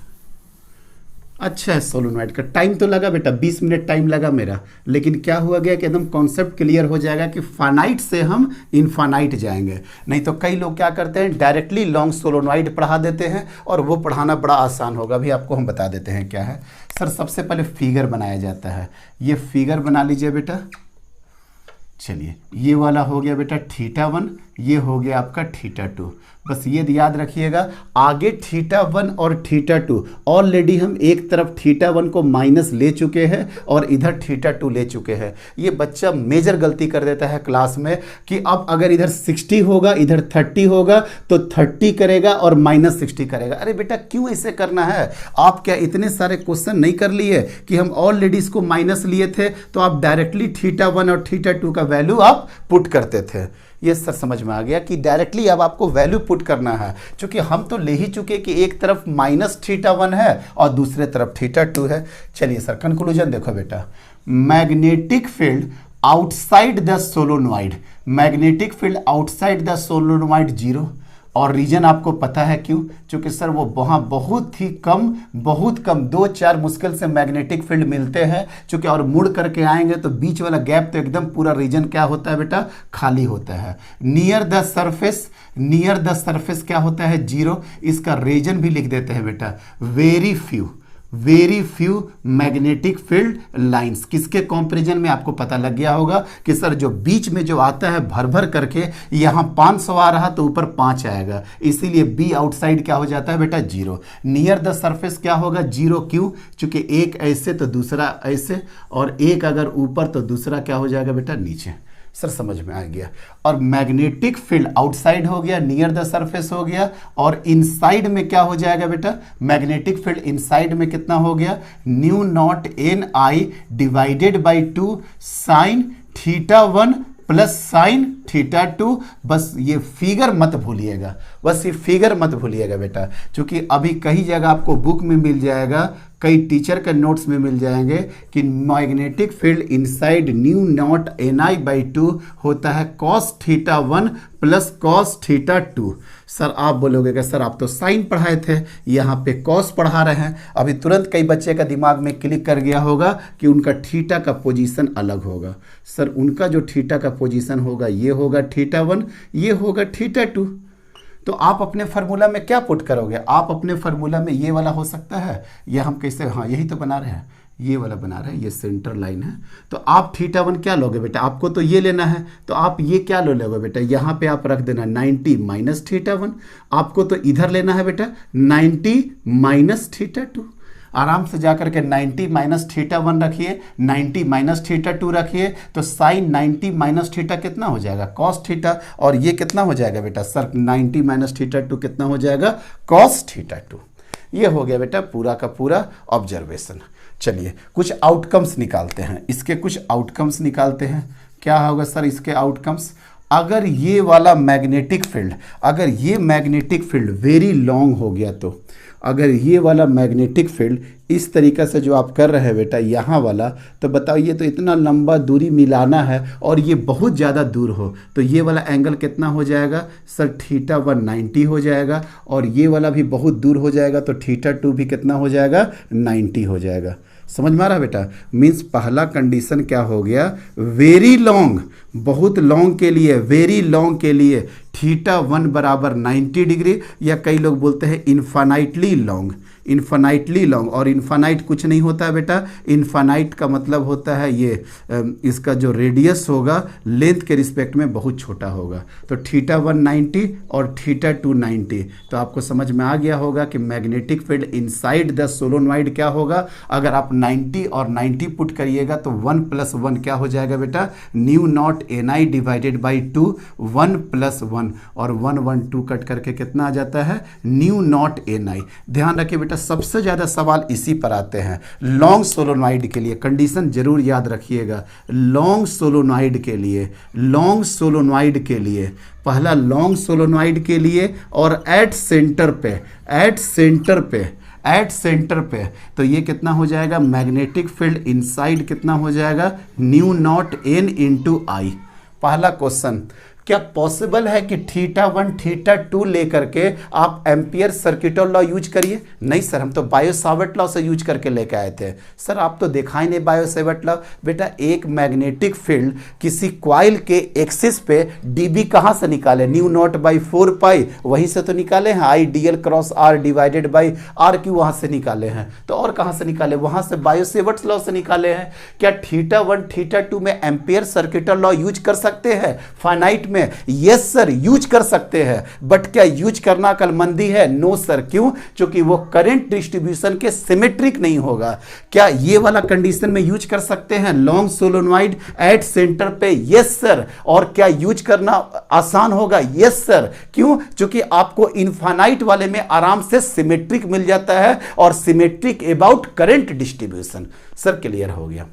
अच्छा है, सोलोनॉइड का टाइम तो लगा बेटा, 20 मिनट टाइम लगा मेरा, लेकिन क्या हुआ गया कि एकदम कॉन्सेप्ट क्लियर हो जाएगा कि फाइनाइट से हम इनफाइनाइट जाएंगे। नहीं तो कई लोग क्या करते हैं, डायरेक्टली लॉन्ग सोलोनॉइड पढ़ा देते हैं और वो पढ़ाना बड़ा आसान होगा। अभी आपको हम बता देते हैं क्या है सर। सबसे पहले फिगर बनाया जाता है, ये फिगर बना लीजिए बेटा। चलिए ये वाला हो गया बेटा θ1, ये हो गया आपका θ2। बस ये याद रखिएगा, आगे θ1 और θ2 ऑलरेडी हम एक तरफ θ1 को माइनस ले चुके हैं और इधर θ2 ले चुके हैं। ये बच्चा मेजर गलती कर देता है क्लास में कि अब अगर इधर 60 होगा इधर 30 होगा तो 30 करेगा और -60 करेगा। अरे बेटा क्यों ऐसे करना है, आप क्या इतने सारे क्वेश्चन नहीं कर लिए कि हम ऑलरेडी इसको माइनस लिए थे तो आप डायरेक्टली θ1 और θ2 का वैल्यू आप पुट करते थे। ये सर समझ में आ गया कि डायरेक्टली अब आपको वैल्यू पुट करना है, क्योंकि हम तो ले ही चुके कि एक तरफ -θ1 है और दूसरे तरफ θ2 है। चलिए सर कंक्लूजन देखो बेटा, magnetic field outside the solenoid, magnetic field outside the solenoid 0। और रीजन आपको पता है क्यों, क्योंकि सर वो वहाँ बहुत ही कम 2-4 मुश्किल से मैग्नेटिक फील्ड मिलते हैं। चूँकि और मुड़ करके आएंगे तो बीच वाला गैप तो एकदम पूरा रीजन क्या होता है बेटा, खाली होता है। नियर द सरफेस क्या होता है 0। इसका रीजन भी लिख देते हैं बेटा, very few magnetic field lines. किसके कंपैरिजन में आपको पता लग गया होगा कि सर जो बीच में जो आता है भर भर करके, यहाँ 500 आ रहा तो ऊपर 5 आएगा, इसीलिए बी आउटसाइड क्या हो जाता है बेटा 0। नियर द सरफेस क्या होगा 0, क्यों, चूंकि एक ऐसे तो दूसरा ऐसे, और एक अगर ऊपर तो दूसरा क्या हो जाएगा बेटा नीचे। सर समझ में आ गया। और मैग्नेटिक फील्ड आउटसाइड हो गया, नियर द सरफेस हो गया, और इनसाइड में क्या हो जाएगा बेटा, मैग्नेटिक फील्ड इनसाइड में कितना हो गया, mu naught N I divided by 2 sine θ1 plus sine θ2। बस ये फिगर मत भूलिएगा, बस ये फिगर मत भूलिएगा बेटा, क्योंकि अभी कई जगह आपको बुक में मिल जाएगा कई टीचर के नोट्स में मिल जाएंगे कि magnetic field inside new not ni/2 होता है cos θ1 प्लस cos θ2। सर आप बोलोगे कि सर आप तो साइन पढ़ाए थे, यहाँ पे cos पढ़ा रहे हैं। अभी तुरंत कई बच्चे का दिमाग में क्लिक कर गया होगा कि उनका थीटा का पोजीशन अलग होगा। सर उनका जो थीटा का पोजीशन होगा ये होगा θ1, ये होगा θ2। तो आप अपने फार्मूला में क्या पुट करोगे? आप अपने फार्मूला में ये वाला हो सकता है, या हम कैसे, हाँ यही तो बना रहे हैं, ये वाला बना रहे हैं, ये सेंटर लाइन है। तो आप θ1 क्या लोगे बेटा? आपको तो ये लेना है, तो आप ये क्या लोगे बेटा? यहाँ पे आप रख देना 90 माइनस θ1। आपको तो इधर लेना है बेटा 90 माइनस θ2। आराम से जाकर के 90 माइनस θ1 रखिए, 90 माइनस θ2 रखिए, तो साइन 90 माइनस थीटा कितना हो जाएगा? Cos theta. और ये कितना हो जाएगा बेटा? सर 90 माइनस θ2 कितना हो जाएगा? कॉस θ2। ये हो गया बेटा पूरा का पूरा ऑब्जर्वेशन। चलिए कुछ आउटकम्स निकालते हैं, इसके कुछ आउटकम्स निकालते हैं। क्या होगा सर इसके आउटकम्स? अगर ये वाला मैग्नेटिक फील्ड, अगर ये मैग्नेटिक फील्ड वेरी लॉन्ग हो गया, तो अगर ये वाला मैग्नेटिक फील्ड इस तरीक़े से जो आप कर रहे हैं बेटा यहाँ वाला, तो बताइए तो इतना लंबा दूरी मिलाना है और ये बहुत ज़्यादा दूर हो, तो ये वाला एंगल कितना हो जाएगा? सर θ1 90 हो जाएगा, और ये वाला भी बहुत दूर हो जाएगा, तो θ2 भी कितना हो जाएगा? 90 हो जाएगा। समझ में आ रहा बेटा? मीन्स पहला कंडीशन क्या हो गया? वेरी लॉन्ग, बहुत लॉन्ग के लिए, वेरी लॉन्ग के लिए θ1 बराबर 90 डिग्री, या कई लोग बोलते हैं इन्फानाइटली लॉन्ग, इन्फानाइटली लॉन्ग। और इन्फानाइट कुछ नहीं होता है बेटा, इन्फानाइट का मतलब होता है ये इसका जो रेडियस होगा लेंथ के रिस्पेक्ट में बहुत छोटा होगा। तो θ1 90 और θ2 90। तो आपको समझ में आ गया होगा कि magnetic field inside the solenoid क्या होगा? अगर आप 90 और 90 पुट करिएगा तो 1 + 1 क्या हो जाएगा बेटा? Mu naught ni divided by 2, 1 + 1, और 1 1 2 कट करके कितना आ जाता है? Mu naught ni। ध्यान रखिए बेटा सबसे ज़्यादा सवाल इसी पर आते हैं लॉन्ग सोलोनॉइड के लिए। कंडीशन जरूर याद रखिएगा, लॉन्ग सोलोनॉइड के लिए, लॉन्ग सोलोनॉइड के लिए, पहला लॉन्ग सोलोनॉइड के लिए, और एट सेंटर पे, एट सेंटर पे, एट सेंटर पे, तो ये कितना हो जाएगा? मैग्नेटिक फील्ड इनसाइड कितना हो जाएगा? न्यू नॉट n इंटू आई। पहला क्वेश्चन, क्या पॉसिबल है कि θ1 θ2 लेकर के आप एम्पियर सर्किट लॉ यूज करिए? नहीं सर, हम तो बायो सावर्ट लॉ से यूज करके लेके आए थे। सर आप तो देखा ही नहीं बायो सावर्ट लॉ। बेटा एक मैग्नेटिक फील्ड किसी क्वाइल के एक्सिस पे dB कहाँ से निकाले? न्यू नॉट बाई 4 पाई, वहीं से तो निकाले हैं। IDL cross R divided by RQ वहाँ से निकाले हैं। तो और कहाँ से निकाले? वहाँ से बायो सावर्ट लॉ से निकाले हैं। क्या θ1 θ2 में एम्पियर सर्किट लॉ यूज कर सकते हैं फाइनाइट में? यस सर यूज कर सकते हैं, बट क्या यूज करना अक्लमंदी है? No sir. क्यों? क्योंकि वो करंट डिस्ट्रीब्यूशन के सिमेट्रिक नहीं होगा। क्या ये वाला कंडीशन में यूज कर सकते हैं लॉन्ग सोलोनॉइड एट सेंटर पे? Yes sir. और क्या यूज करना आसान होगा? Yes sir. क्यों? क्योंकि आपको इनफाइनाइट वाले में आराम से सिमेट्रिक मिल जाता है, और symmetric about current distribution. Sir clear हो गया।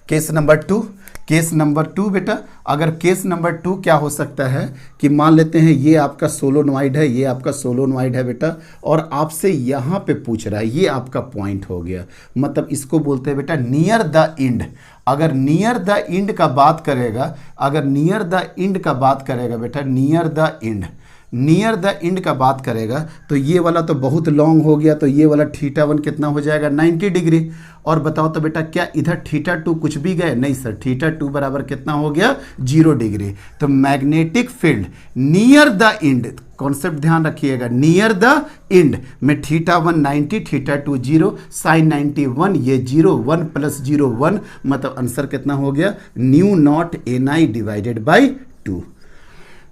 केस नंबर 2, केस नंबर 2 बेटा, अगर केस नंबर 2 क्या हो सकता है कि मान लेते हैं ये आपका सोलोनॉइड है, ये आपका सोलोनॉइड है बेटा, और आपसे यहाँ पे पूछ रहा है, ये आपका पॉइंट हो गया, मतलब इसको बोलते हैं बेटा नियर द एंड। अगर नियर द एंड का बात करेगा, अगर नियर द एंड का बात करेगा बेटा, near the end, near the end का बात करेगा, तो ये वाला तो बहुत लॉन्ग हो गया, तो ये वाला θ1 कितना हो जाएगा? 90 डिग्री। और बताओ तो बेटा क्या इधर θ2 कुछ भी गए? नहीं सर, θ2 बराबर कितना हो गया? 0 डिग्री। तो magnetic field near the end, concept ध्यान रखिएगा, नियर द एंड में θ1 90 θ2 0, साइन 91 ये 0, 1 + 0 1, मतलब आंसर कितना हो गया? Mu naught ni divided by 2।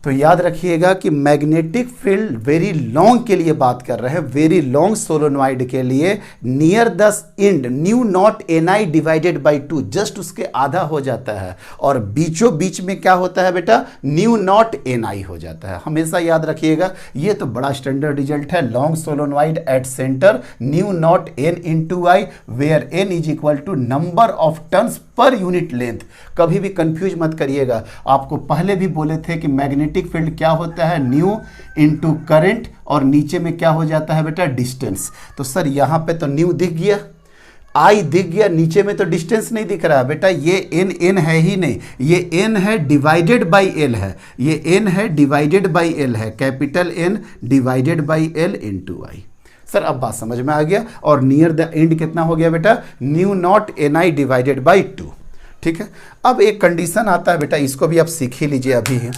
तो याद रखिएगा कि मैग्नेटिक फील्ड वेरी लॉन्ग के लिए बात कर रहे हैं, वेरी लॉन्ग सोलोनॉइड के लिए near the end new naught ni divided by 2, just उसके आधा हो जाता है, और बीचों बीच में क्या होता है बेटा? न्यू नॉट ni हो जाता है। हमेशा याद रखिएगा, ये तो बड़ा स्टैंडर्ड रिजल्ट है। Long solenoid at centre mu naught n into i, where n is equal to number of turns per unit length. कभी भी कंफ्यूज मत करिएगा, आपको पहले भी बोले थे कि मैग्नेटिक फील्ड क्या होता है, न्यू इनटू करंट, और नीचे में क्या हो जाता है बेटा, डिस्टेंस। तो सर यहाँ पे तो न्यू दिख गया, आई दिख गया, नीचे में तो डिस्टेंस नहीं दिख रहा बेटा, ये एन एन है ही नहीं, ये एन है डिवाइडेड बाई एल है, ये एन है डिवाइडेड बाई एल है, capital N divided by l into i. Sir अब बात समझ में आ गया। और नियर द एंड कितना हो गया बेटा, mu naught N I divided by 2। ठीक है, अब एक कंडीशन आता है बेटा, इसको भी आप सीख ही लीजिए अभी ही।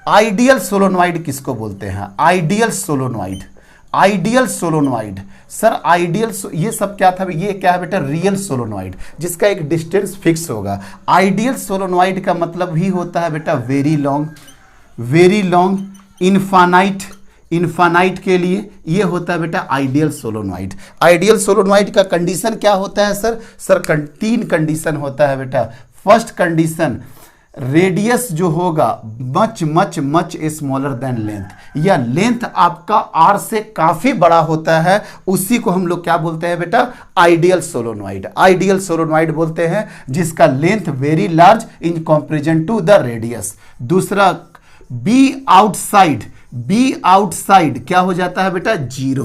आइडियल सोलोनॉइड किसको बोलते हैं, ideal solenoid, ideal solenoid. Sir ideal ये सब क्या था, ये क्या है बेटा, रियल सोलोनॉइड, जिसका एक डिस्टेंस फिक्स होगा। आइडियल सोलोनॉइड का मतलब ही होता है बेटा very long, very long, infinite, infinite के लिए ये होता है बेटा आइडियल सोलोनॉइड। आइडियल सोलोनॉइड का कंडीशन क्या होता है सर, तीन कंडीशन होता है बेटा। फर्स्ट कंडीशन, रेडियस जो होगा much much much smaller than length, या लेंथ आपका आर से काफी बड़ा होता है, उसी को हम लोग क्या बोलते हैं बेटा, आइडियल सोलोनॉइड। आइडियल सोलोनॉइड बोलते हैं जिसका length very large in comparison to the radius. दूसरा, बी आउटसाइड, बी आउटसाइड क्या हो जाता है बेटा, जीरो।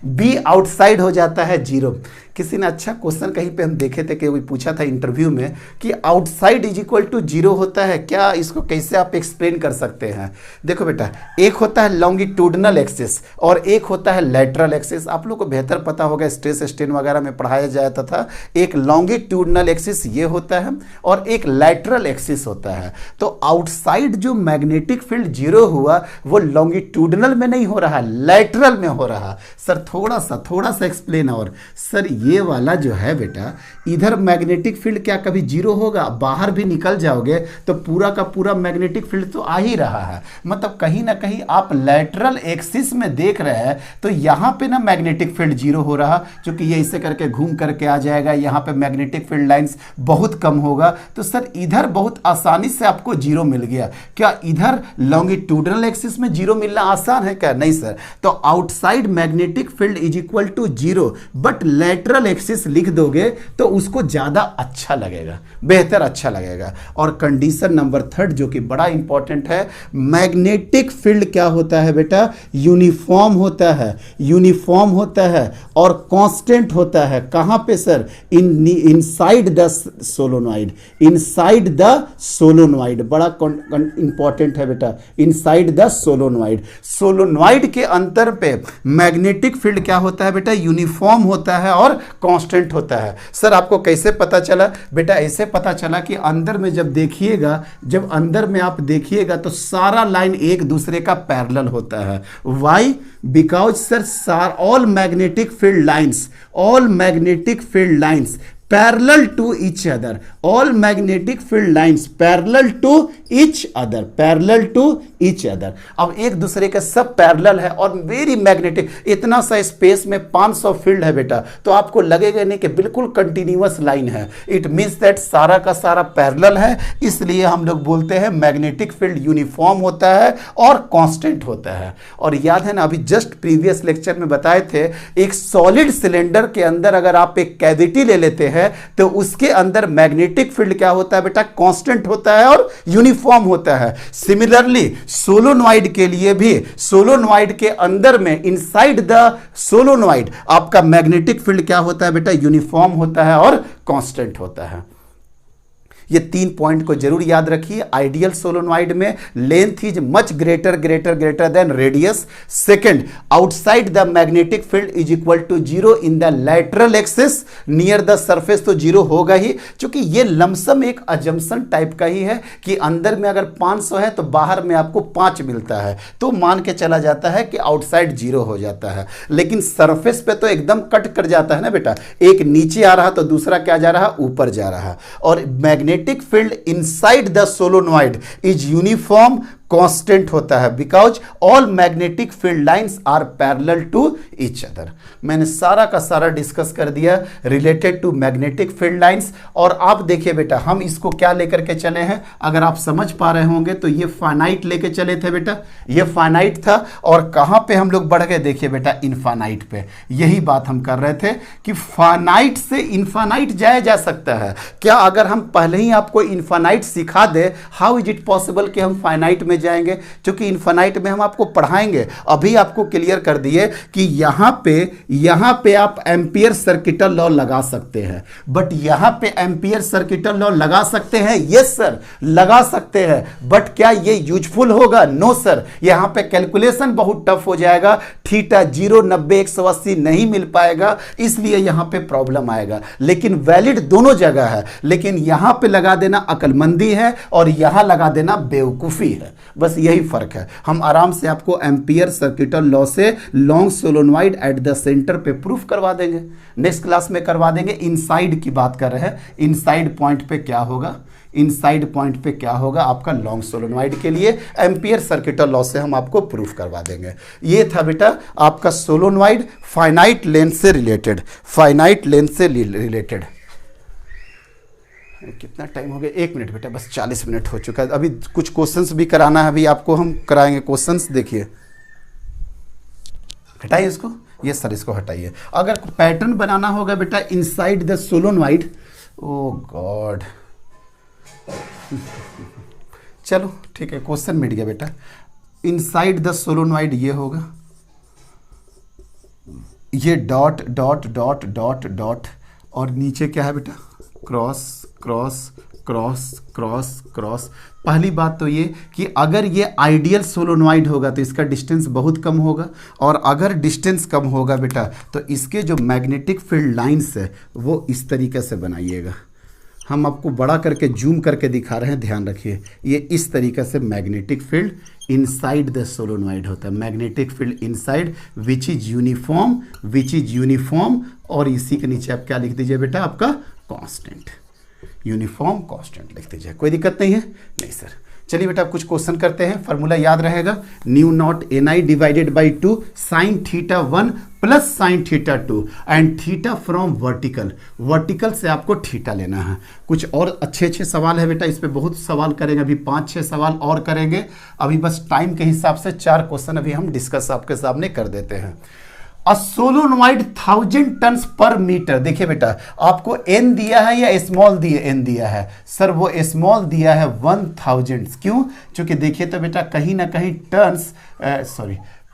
बी आउटसाइड हो जाता है जीरो। किसी ने अच्छा क्वेश्चन कहीं पे हम देखे थे कि वो पूछा था इंटरव्यू में कि outside is equal to zero होता है क्या, इसको कैसे आप एक्सप्लेन कर सकते हैं। देखो बेटा, एक होता है लॉन्गिट्यूडनल एक्सिस और एक होता है लैटरल एक्सिस। आप लोग को बेहतर पता होगा, स्ट्रेस स्ट्रेन वगैरह में पढ़ाया जाता था। एक लॉन्गिट्यूडनल एक्सिस ये होता है और एक लैटरल एक्सिस होता है। तो आउटसाइड जो मैग्नेटिक फील्ड जीरो हुआ वो लॉन्गिट्यूडनल में नहीं हो रहा, लैटरल में हो रहा। सर थोड़ा सा एक्सप्लेन। और सर ये वाला जो है बेटा, इधर मैग्नेटिक फील्ड क्या कभी जीरो होगा, बाहर भी निकल जाओगे तो पूरा का पूरा मैग्नेटिक फील्ड तो आ ही रहा है। मतलब कहीं ना कहीं आप लैटरल एक्सिस में देख रहे हैं तो यहां पे ना मैग्नेटिक फील्ड जीरो हो रहा, क्योंकि ये ऐसे करके घूम करके आ जाएगा, यहां पे मैग्नेटिक फील्ड लाइंस बहुत कम होगा। तो सर इधर बहुत आसानी से आपको जीरो मिल गया। क्या इधर लॉन्गिट्यूडनल एक्सिस में जीरो मिलना आसान है क्या, नहीं सर। तो outside magnetic field is equal to zero, but lateral axis लिख दोगे तो उसको ज्यादा अच्छा लगेगा, बेहतर अच्छा लगेगा। और कंडीशन नंबर थर्ड जो कि बड़ा इंपॉर्टेंट है, मैग्नेटिक फील्ड क्या होता है बेटा, यूनिफॉर्म होता है, यूनिफॉर्म होता है और कांस्टेंट होता है। कहां पे sir, inside the solenoid, inside the solenoid, बड़ा इंपॉर्टेंट है बेटा, इनसाइड द सोलोनॉइड। सोलोनॉइड के अंतर पे मैग्नेटिक फील्ड क्या होता है बेटा, यूनिफॉर्म होता है और कांस्टेंट होता है। सर आपको कैसे पता चला बेटा, ऐसे पता चला कि अंदर में जब देखिएगा, जब अंदर में आप देखिएगा तो सारा लाइन एक दूसरे का पैरेलल होता है। Why, because sir all magnetic field lines, all magnetic field lines parallel to each other, all magnetic field lines parallel to each other, parallel to each other। अब एक दूसरे के सब पैरेलल है और वेरी मैग्नेटिक, इतना सा स्पेस में 500 फील्ड है बेटा, तो आपको लगेगा नहीं कि बिल्कुल कंटिन्यूअस लाइन है। इट मींस दैट सारा का सारा पैरेलल है, इसलिए हम लोग बोलते हैं मैग्नेटिक फील्ड यूनिफॉर्म होता है और कांस्टेंट होता है। और याद है ना, अभी जस्ट प्रीवियस लेक्चर में बताए थे, एक सॉलिड सिलेंडर के अंदर अगर आप एक कैविटी ले लेते हैं तो उसके अंदर मैग्नेटिक फील्ड क्या होता है बेटा, कांस्टेंट होता है और यूनिफॉर्म होता है। सिमिलरली सोलोनॉइड के लिए भी, सोलोनॉइड के अंदर में इनसाइड द सोलोनॉइड आपका मैग्नेटिक फील्ड क्या होता है बेटा, यूनिफॉर्म होता है और कांस्टेंट होता है। ये 3 पॉइंट को जरूर याद रखिए। आइडियल सोलोनॉइड में length is much greater greater greater than radius. Second, outside the magnetic field is equal to zero in the lateral axis, near the surface तो जीरो होगा ही, क्योंकि ये लमसम एक अजम्पशन टाइप का ही है कि अंदर में अगर 500 है तो बाहर में आपको 5 मिलता है, तो मान के चला जाता है कि आउटसाइड जीरो हो जाता है। लेकिन सरफेस पे तो एकदम कट कर जाता है ना बेटा, एक नीचे आ रहा तो दूसरा क्या जा रहा, ऊपर जा रहा। और magnetic field inside the solenoid is uniform, constant होता है, because all magnetic field lines are parallel to each other. मैंने सारा का सारा डिस्कस कर दिया related to magnetic field lines. और आप देखिए बेटा, हम इसको क्या लेकर के चले हैं, अगर आप समझ पा रहे होंगे तो ये फाइनाइट लेके चले थे बेटा, ये फाइनाइट था, और कहां पे हम लोग बढ़ गए, देखिए बेटा इनफाइनाइट पे। यही बात हम कर रहे थे कि फाइनाइट से इनफाइनाइट जाया जा सकता है क्या? अगर हम पहले ही आपको इनफाइनाइट सिखा दे, हाउ इज इट पॉसिबल कि हम फाइनाइट में जाएंगे? क्योंकि इनफाइनाइट में हम आपको पढ़ाएंगे। अभी आपको क्लियर कर दिए कि यहां पे आप एम्पियर सर्किटल लॉ लगा सकते हैं, बट यहां पे एम्पियर सर्किटल लॉ लगा सकते हैं, यस सर लगा सकते हैं, बट क्या ये यूजफुल होगा? No sir. यहां पे कैलकुलेशन बहुत टफ हो जाएगा, थीटा 0, 90, 180 नहीं मिल पाएगा, इसलिए यहां पे प्रॉब्लम आएगा। लेकिन वैलिड दोनों जगह है, लेकिन यहां पे लगा देना अकलमंदी है और यहां लगा देना बेवकूफी है, बस यही फर्क है। हम आराम से आपको एम्पियर सर्किटल लॉ से long solenoid at the centre पे प्रूफ करवा देंगे, नेक्स्ट क्लास में करवा देंगे। इनसाइड की बात कर रहे हैं, इनसाइड पॉइंट पे क्या होगा, इनसाइड पॉइंट पे क्या होगा आपका लॉन्ग सोलोनॉइड के लिए, एम्पियर सर्किटल लॉ से हम आपको प्रूफ करवा देंगे। ये था बेटा आपका सोलोनॉइड फाइनाइट लेंथ से रिलेटेड, फाइनाइट लेंथ से रिलेटेड। कितना टाइम हो गया? 1 मिनट बेटा, बस 40 मिनट हो चुका है। अभी कुछ क्वेश्चंस भी कराना है, अभी आपको हम कराएंगे क्वेश्चंस। देखिए हटाइए इसको, ये सर इसको हटाइए। अगर पैटर्न बनाना होगा बेटा inside the solenoid, oh god, चलो ठीक है, क्वेश्चन मिट गया बेटा। इनसाइड द सोलोनॉइड ये होगा, ये dot dot dot dot dot, और नीचे क्या है बेटा, cross cross cross cross cross. पहली बात तो ये कि अगर ये आइडियल सोलोनॉइड होगा तो इसका डिस्टेंस बहुत कम होगा, और अगर डिस्टेंस कम होगा बेटा तो इसके जो मैग्नेटिक फील्ड लाइंस है वो इस तरीके से बनाइएगा। हम आपको बड़ा करके जूम करके दिखा रहे हैं, ध्यान रखिए। ये इस तरीके से magnetic field inside the solenoid होता है, magnetic field inside which is uniform, और इसी के नीचे आप क्या लिख दीजिए बेटा, आपका कांस्टेंट, यूनिफॉर्म कांस्टेंट लिख दीजिए। कोई दिक्कत नहीं है? नहीं सर। चलिए बेटा कुछ क्वेश्चन करते हैं। फार्मूला याद रहेगा, new naught NI divided by 2 sine theta 1 plus sine theta 2 and theta from vertical. Vertical से आपको थीटा लेना है। कुछ और अच्छे सवाल है बेटा, इस पे बहुत सवाल करेंगे, अभी 5-6 सवाल और करेंगे। अभी बस टाइम के हिसाब से 4 क्वेश्चन अभी हम डिस्कस आपके सामने कर देते हैं। अ सोलोनॉइड 1000 टन्स पर मीटर। देखिए बेटा आपको एन दिया है या स्मॉल दिया, एन दिया है सर, वो स्मॉल दिया है 1000। क्यों? क्योंकि देखिए तो बेटा कहीं ना कहीं टन्स,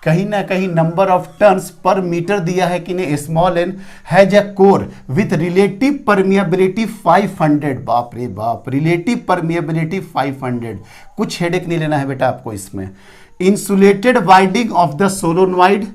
कहीं ना कहीं number of turns per metre दिया है कि नहीं, small n has a core with relative permeability 500। बाप रे बाप, रिलेटिव परमिएबिलिटी 500। कुछ हेडेक नहीं लेना है बेटा आपको इसमें। Insulated winding of the solenoid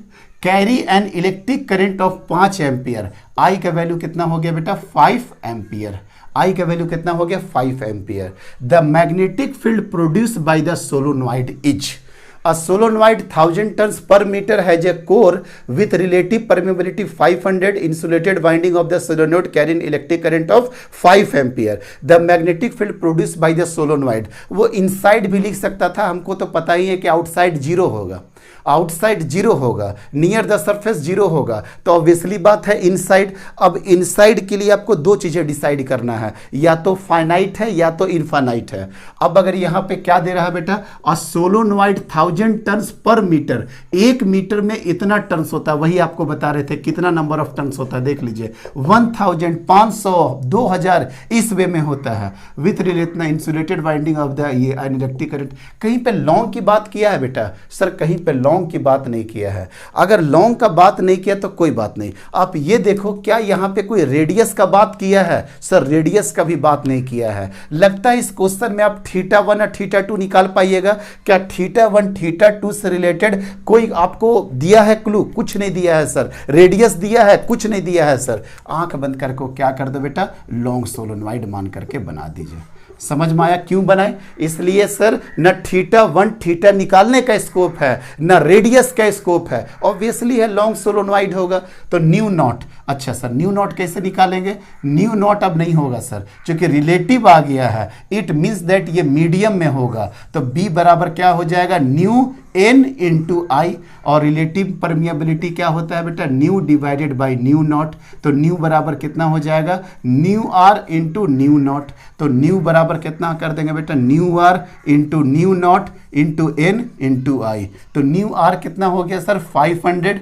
carry an electric current of 5 ampere. I का वैल्यू कितना हो गया बेटा, 5 एम्पियर। आई का वैल्यू कितना हो गया, 5 ampere. The magnetic field produced by the solenoid is, a solenoid 1000 tons per meter has a core with relative permeability 500, insulated winding of the solenoid carrying electric current of 5 ampere. The magnetic field produced by the solenoid, वो inside भी लिख सकता था, हमको तो पता ही है कि outside 0 होगा, आउटसाइड 0 होगा, नियर द सरफेस 0 होगा, तो ऑब्वियसली बात है इनसाइड। अब इनसाइड के लिए आपको 2 चीजें डिसाइड करना है, या तो फाइनाइट है या तो इनफाइनाइट है। अब अगर यहां पे क्या दे रहा है बेटा, अ solenoid 1000 turns per metre, 1 metre में इतना टन्स होता है, वही आपको बता रहे थे कितना नंबर ऑफ टन्स होता है, देख लीजिए 1000, 500, 2000 इस वे में होता है। With related insulated winding of the ये इलेक्ट्रिक करंट। कहीं पे लॉन्ग की बात किया है बेटा सर, कहीं पे लॉन्ग की बात नहीं किया है। अगर लॉन्ग का बात नहीं किया तो कोई बात नहीं। आप ये देखो क्या यहां पे कोई रेडियस का बात किया है, सर रेडियस का भी बात नहीं किया है। लगता है इस क्वेश्चन में आप थीटा 1 और थीटा 2 निकाल पाइएगा क्या? थीटा 1 थीटा 2 से रिलेटेड कोई आपको दिया है क्लू? कुछ नहीं दिया है सर। रेडियस दिया है? कुछ नहीं दिया है सर। आंख बंद करके क्या कर दो बेटा, लॉन्ग सोलोनॉइड मान करके बना दीजिए। समझ में आया क्यों बनाए? इसलिए सर न थीटा 1 थीटा निकालने का स्कोप है, न रेडियस का स्कोप है, ऑब्वियसली है लॉन्ग सोलोनॉइड होगा। तो न्यू नॉट अच्छा सर न्यू नॉट कैसे निकालेंगे? न्यू नॉट अब नहीं होगा सर, क्योंकि रिलेटिव आ गया है, इट मीन्स दैट ये मीडियम में होगा। तो बी बराबर क्या हो जाएगा? न्यू एन इंटू आई, और रिलेटिव परमिएबिलिटी क्या होता है बेटा? Mu divided by mu naught. तो न्यू बराबर कितना हो जाएगा? Mu R into mu naught. तो न्यू बराबर कितना कर देंगे बेटा? Mu R into mu naught into N into I. तो न्यू आर कितना हो गया सर? 500।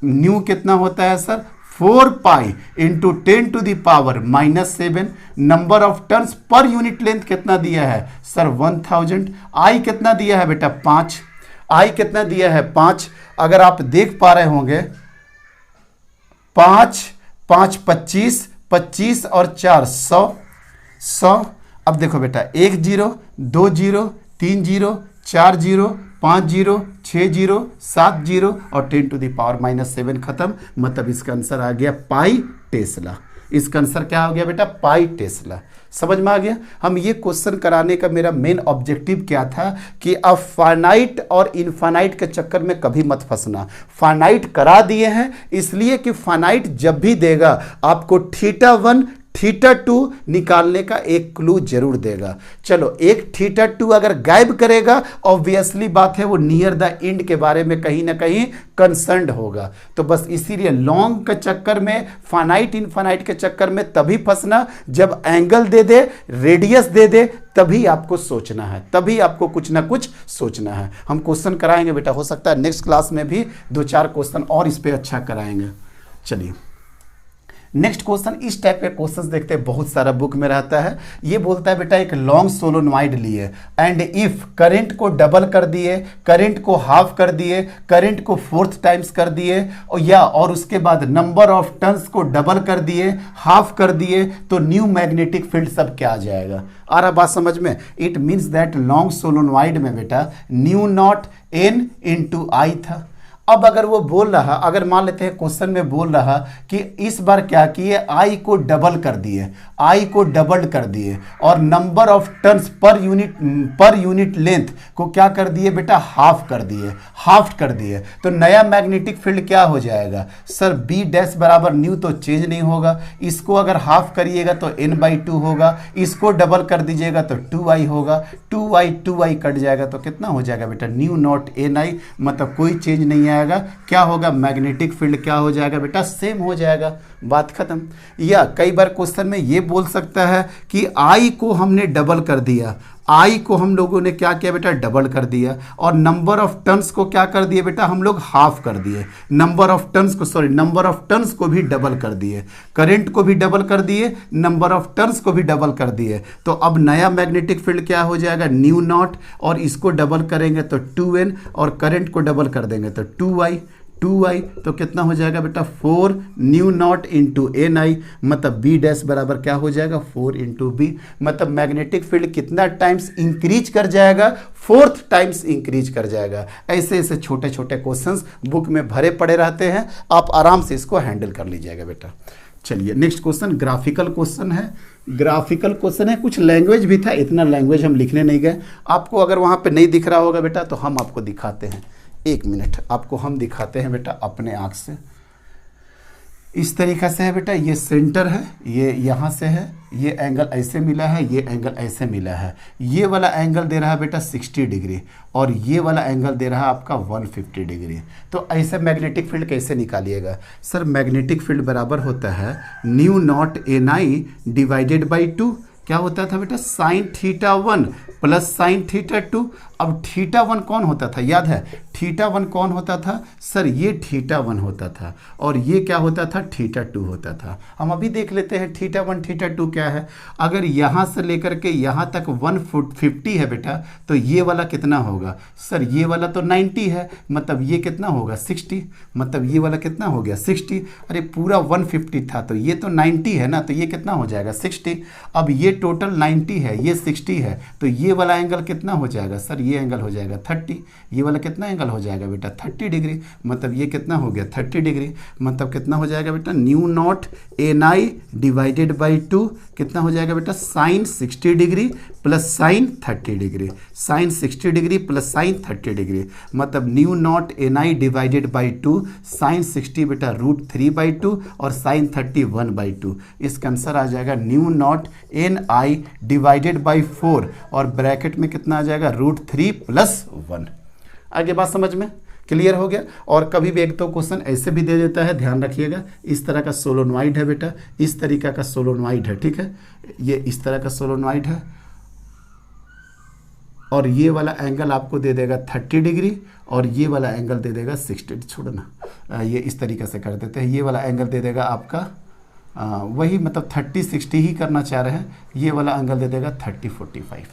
न्यू कितना होता है sir? 4 pi into 10 to the power -7। Number of turns per unit length कितना दिया है सर? 1000। आई कितना दिया है बेटा? 5। आई कितना दिया है? 5। अगर आप देख पा रहे होंगे 5 5 25, 25 और 4 100। अब देखो बेटा 1 0 2 0 3 0 4 0 5 0 6 0 7 0 और 10 टू द पावर -7 खत्म। मतलब इसका आंसर आ गया पाई टेस्ला। इसका आंसर क्या हो गया बेटा? पाई टेस्ला। समझ में आ गया? हम ये क्वेश्चन कराने का मेरा मेन ऑब्जेक्टिव क्या था कि अब फाइनाइट और इनफाइनाइट के चक्कर में कभी मत फंसना। फाइनाइट करा दिए हैं इसलिए कि फाइनाइट जब भी देगा आपको θ1 θ2 निकालने का एक क्लू जरूर देगा। चलो एक θ2 अगर गायब करेगा, ऑब्वियसली बात है वो नियर द एंड के बारे में कहीं ना कहीं कंसर्न्ड होगा। तो बस इसीलिए लॉन्ग के चक्कर में, फाइनाइट इनफाइनाइट के चक्कर में तभी फंसना जब एंगल दे दे, रेडियस दे दे, तभी आपको सोचना है, तभी आपको कुछ ना कुछ सोचना है। हम क्वेश्चन कराएंगे बेटा, हो सकता है नेक्स्ट क्लास में भी 2-4 क्वेश्चन और इस पे अच्छा कराएंगे। चलिए नेक्स्ट क्वेश्चन, इस टाइप के क्वेश्चंस देखते हैं बहुत सारा बुक में रहता है। ये बोलता है बेटा एक लॉन्ग सोलोनॉइड लिए एंड इफ करंट को डबल कर दिए, करंट को हाफ कर दिए, करंट को 4th टाइम्स कर दिए, और उसके बाद नंबर ऑफ टर्न्स को डबल कर दिए, हाफ कर दिए, तो न्यू मैग्नेटिक फील्ड सब क्या आ जाएगा? आ रहा बात समझ में? It means that long solenoid में बेटा न्यू नॉट एन इंटू आई था। अब अगर वो बोल रहा, अगर मान लेते हैं क्वेश्चन में बोल रहा कि इस बार क्या किए, आई को डबल कर दिए, आई को डबल कर दिए, और number of turns per unit length को क्या कर दिए बेटा? हाफ कर दिए, हाफ कर दिए। तो नया मैग्नेटिक फील्ड क्या हो जाएगा सर? बी डैश बराबर न्यू तो चेंज नहीं होगा, इसको अगर हाफ करिएगा तो n/2 होगा, इसको डबल कर दीजिएगा तो 2i होगा, 2i कट जाएगा तो कितना हो जाएगा बेटा? Mu naught ni। मतलब कोई चेंज नहीं आएगा। क्या होगा? मैग्नेटिक फील्ड क्या हो जाएगा बेटा? सेम हो जाएगा। बात खत्म। या कई बार क्वेश्चन में ये बोल सकता है कि आई को हमने डबल कर दिया, आई को हम लोगों ने क्या किया बेटा? डबल कर दिया, और नंबर ऑफ टर्न्स को क्या कर दिए बेटा? हम लोग हाफ कर दिए। नंबर ऑफ टर्न्स को भी डबल कर दिए, करंट को भी डबल कर दिए, नंबर ऑफ टर्न्स को भी डबल कर दिए। तो अब नया मैग्नेटिक फील्ड क्या हो जाएगा? न्यू नॉट, और इसको डबल करेंगे तो 2n, और करंट को डबल कर देंगे तो 2i। तो कितना हो जाएगा बेटा? 4 न्यू नॉट इंटू ni। मतलब बी डैश बराबर क्या हो जाएगा? 4 इंटू बी। मतलब मैग्नेटिक फील्ड कितना टाइम्स इंक्रीज कर जाएगा? 4th टाइम्स इंक्रीज कर जाएगा। ऐसे ऐसे छोटे छोटे क्वेश्चंस बुक में भरे पड़े रहते हैं, आप आराम से इसको हैंडल कर लीजिएगा बेटा। चलिए नेक्स्ट क्वेश्चन ग्राफिकल क्वेश्चन है। ग्राफिकल क्वेश्चन है, कुछ लैंग्वेज भी था, इतना लैंग्वेज हम लिखने नहीं गए। आपको अगर वहाँ पे नहीं दिख रहा होगा बेटा तो हम आपको दिखाते हैं, 1 मिनट आपको हम दिखाते हैं बेटा अपने आँख से। इस तरीक़ा से है बेटा, ये सेंटर है, ये यहाँ से है, ये एंगल ऐसे मिला है, ये एंगल ऐसे मिला है। ये वाला एंगल दे रहा है बेटा 60 डिग्री, और ये वाला एंगल दे रहा है आपका 150 डिग्री। तो ऐसे मैग्नेटिक फील्ड कैसे निकालिएगा सर? मैग्नेटिक फील्ड बराबर होता है mu naught ni divided by 2। क्या होता था बेटा? Sine θ1 plus sine θ2। अब θ1 कौन होता था? याद है θ1 कौन होता था सर? ये θ1 होता था, और ये क्या होता था? θ2 होता था। हम अभी देख लेते हैं θ1 θ2 क्या है। अगर यहाँ से लेकर के यहाँ तक 150 है बेटा, तो ये वाला कितना होगा सर? ये वाला तो 90 है, मतलब ये कितना होगा? 60। मतलब ये वाला कितना हो गया? 60। अरे पूरा 150 था तो ये तो 90 है ना, तो ये कितना हो जाएगा? 60। अब ये टोटल 90 है, ये 60 है, तो ये वाला एंगल कितना हो जाएगा सर? ये एंगल हो जाएगा 30। ये वाला कितना एंगल हो जाएगा बेटा 30 डिग्री, मतलब ये कितना हो गया 30 डिग्री, मतलब कितना हो जाएगा बेटा mu naught N I divided by 2 कितना हो जाएगा बेटा sine 60 degree plus sine 30 degree, sine 60 degree plus sine 30 degree, मतलब mu naught N I divided by 2 sine 60 बेटा √3/2 और साइन 30 1/2। इसका आंसर आ जाएगा new naught N I divided by 4 और ब्रैकेट में कितना आ जाएगा √3 + 1। आगे बात समझ में क्लियर हो गया। और कभी भी एक दो क्वेश्चन ऐसे भी दे देता है, ध्यान रखिएगा। इस तरह का सोलोनॉइड है बेटा, इस तरीका का सोलोनॉइड है, ठीक है, ये इस तरह का सोलोनॉइड है और ये वाला एंगल आपको दे देगा 30 डिग्री और ये वाला एंगल दे देगा 60, छोड़ना ये इस तरीके से कर देते हैं, ये वाला एंगल दे देगा आपका वही मतलब 30-60 ही करना चाह रहे हैं, ये वाला एंगल दे देगा 30-45,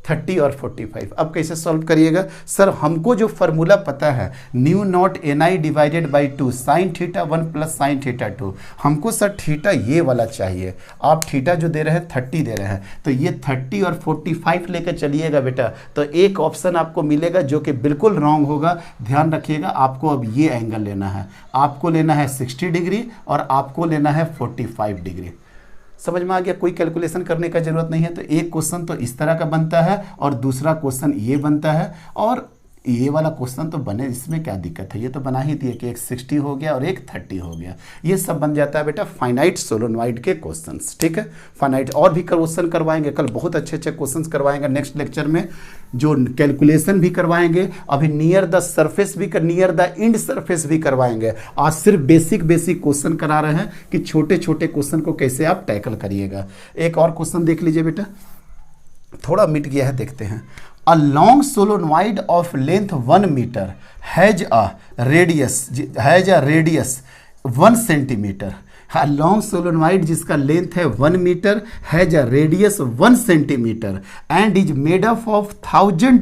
30 और 45। अब कैसे सॉल्व करिएगा सर, हमको जो फार्मूला पता है mu naught N I divided by 2 sine theta 1 plus sine theta 2, हमको सर थीटा ये वाला चाहिए, आप थीटा जो दे रहे हैं 30 दे रहे हैं, तो ये 30 और 45 लेकर चलिएगा बेटा, तो एक ऑप्शन आपको मिलेगा जो कि बिल्कुल रॉन्ग होगा। ध्यान रखिएगा, आपको अब ये एंगल लेना है, आपको लेना है 60 डिग्री और आपको लेना है 45 डिग्री। समझ में आ गया, कोई कैलकुलेशन करने का जरूरत नहीं है। तो एक क्वेश्चन तो इस तरह का बनता है और दूसरा क्वेश्चन ये बनता है, और ये वाला क्वेश्चन तो बने, इसमें क्या दिक्कत है, ये तो बना ही दिए कि एक 60 हो गया और एक 30 हो गया। ये सब बन जाता है बेटा फाइनाइट सोलोनॉइड के क्वेश्चंस, ठीक है। फाइनाइट और भी क्वेश्चन करवाएंगे, कल बहुत अच्छे अच्छे क्वेश्चंस करवाएंगे नेक्स्ट लेक्चर में, जो कैलकुलेशन भी करवाएंगे, अभी नियर द सरफेस भी नियर द इंड सरफेस भी करवाएंगे। आज सिर्फ बेसिक क्वेश्चन करा रहे हैं कि छोटे छोटे क्वेश्चन को कैसे आप टैकल करिएगा। एक और क्वेश्चन देख लीजिए बेटा, थोड़ा मिट गया है, देखते हैं। A long solenoid of length 1 meter has a radius 1 centimeter. A long solenoid जिसका लेंथ है 1 metre has a radius 1 centimeter and is made up of 1000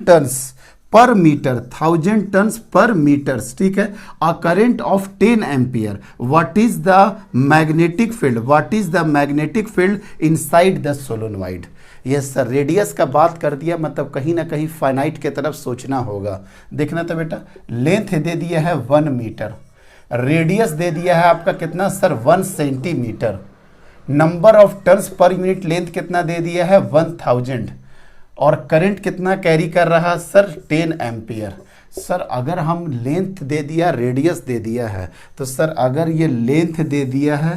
tons पर मीटर, 1000 tons पर मीटर, ठीक है। अ current of 10 ampere, what is the magnetic field, what is the magnetic field inside the solenoid. Yes sir, radius का बात कर दिया, मतलब कहीं ना कहीं फाइनाइट के तरफ सोचना होगा। देखना तो बेटा, लेंथ दे दिया है 1 मीटर, रेडियस दे दिया है आपका कितना sir 1 centimetre, number of turns per unit length कितना दे दिया है 1000 और करंट कितना कैरी कर रहा सर 10 एम्पियर। सर अगर हम लेंथ दे दिया, रेडियस दे दिया है, तो सर अगर ये लेंथ दे दिया है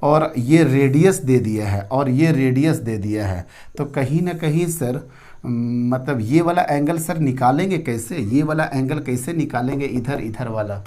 और ये रेडियस दे दिया है और ये रेडियस दे दिया है, तो कहीं ना कहीं सर मतलब ये वाला एंगल सर निकालेंगे कैसे, ये वाला एंगल कैसे निकालेंगे, इधर वाला।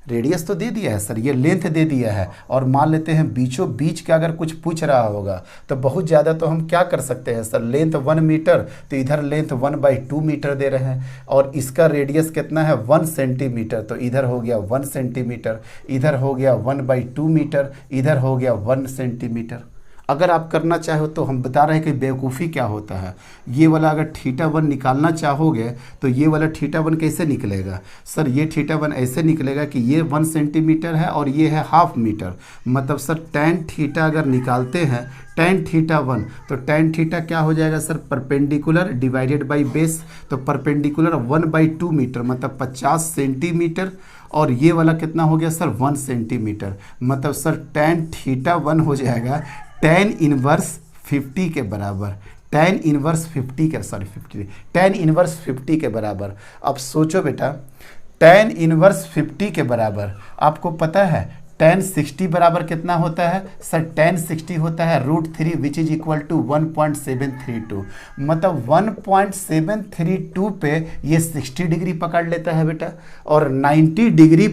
रेडियस तो दे दिया है सर, ये लेंथ दे दिया है, और मान लेते हैं बीचों बीच का अगर कुछ पूछ रहा होगा तो बहुत ज़्यादा तो हम क्या कर सकते हैं सर, लेंथ 1 मीटर, तो इधर लेंथ 1/2 मीटर दे रहे हैं, और इसका रेडियस कितना है 1 सेंटीमीटर, तो इधर हो गया 1 सेंटीमीटर, इधर हो गया 1/2 मीटर, इधर हो गया 1 सेंटीमीटर। अगर आप करना चाहो तो हम बता रहे हैं कि बेवकूफ़ी क्या होता है, ये वाला अगर θ1 निकालना चाहोगे तो ये वाला θ1 कैसे निकलेगा सर, ये θ1 ऐसे निकलेगा कि ये 1 सेंटीमीटर है और ये है 1/2 मीटर, मतलब सर tan θ अगर निकालते हैं tan θ1 तो tan θ क्या हो जाएगा sir, perpendicular divided by base, तो परपेंडिकुलर 1/2 मीटर मतलब 50 सेंटीमीटर, और ये वाला कितना हो गया सर 1 सेंटीमीटर, मतलब सर tan θ1 हो जाएगा tan इनवर्स 50 के बराबर, tan इनवर्स 50 के tan इनवर्स 50 के बराबर। अब सोचो बेटा, tan इनवर्स 50 के बराबर आपको पता है tan 60 बराबर कितना होता है सर, tan 60 होता है √3 विच इज इक्वल टू 1.732, मतलब 1.732 पे ये 60 डिग्री पकड़ लेता है बेटा, और 90 डिग्री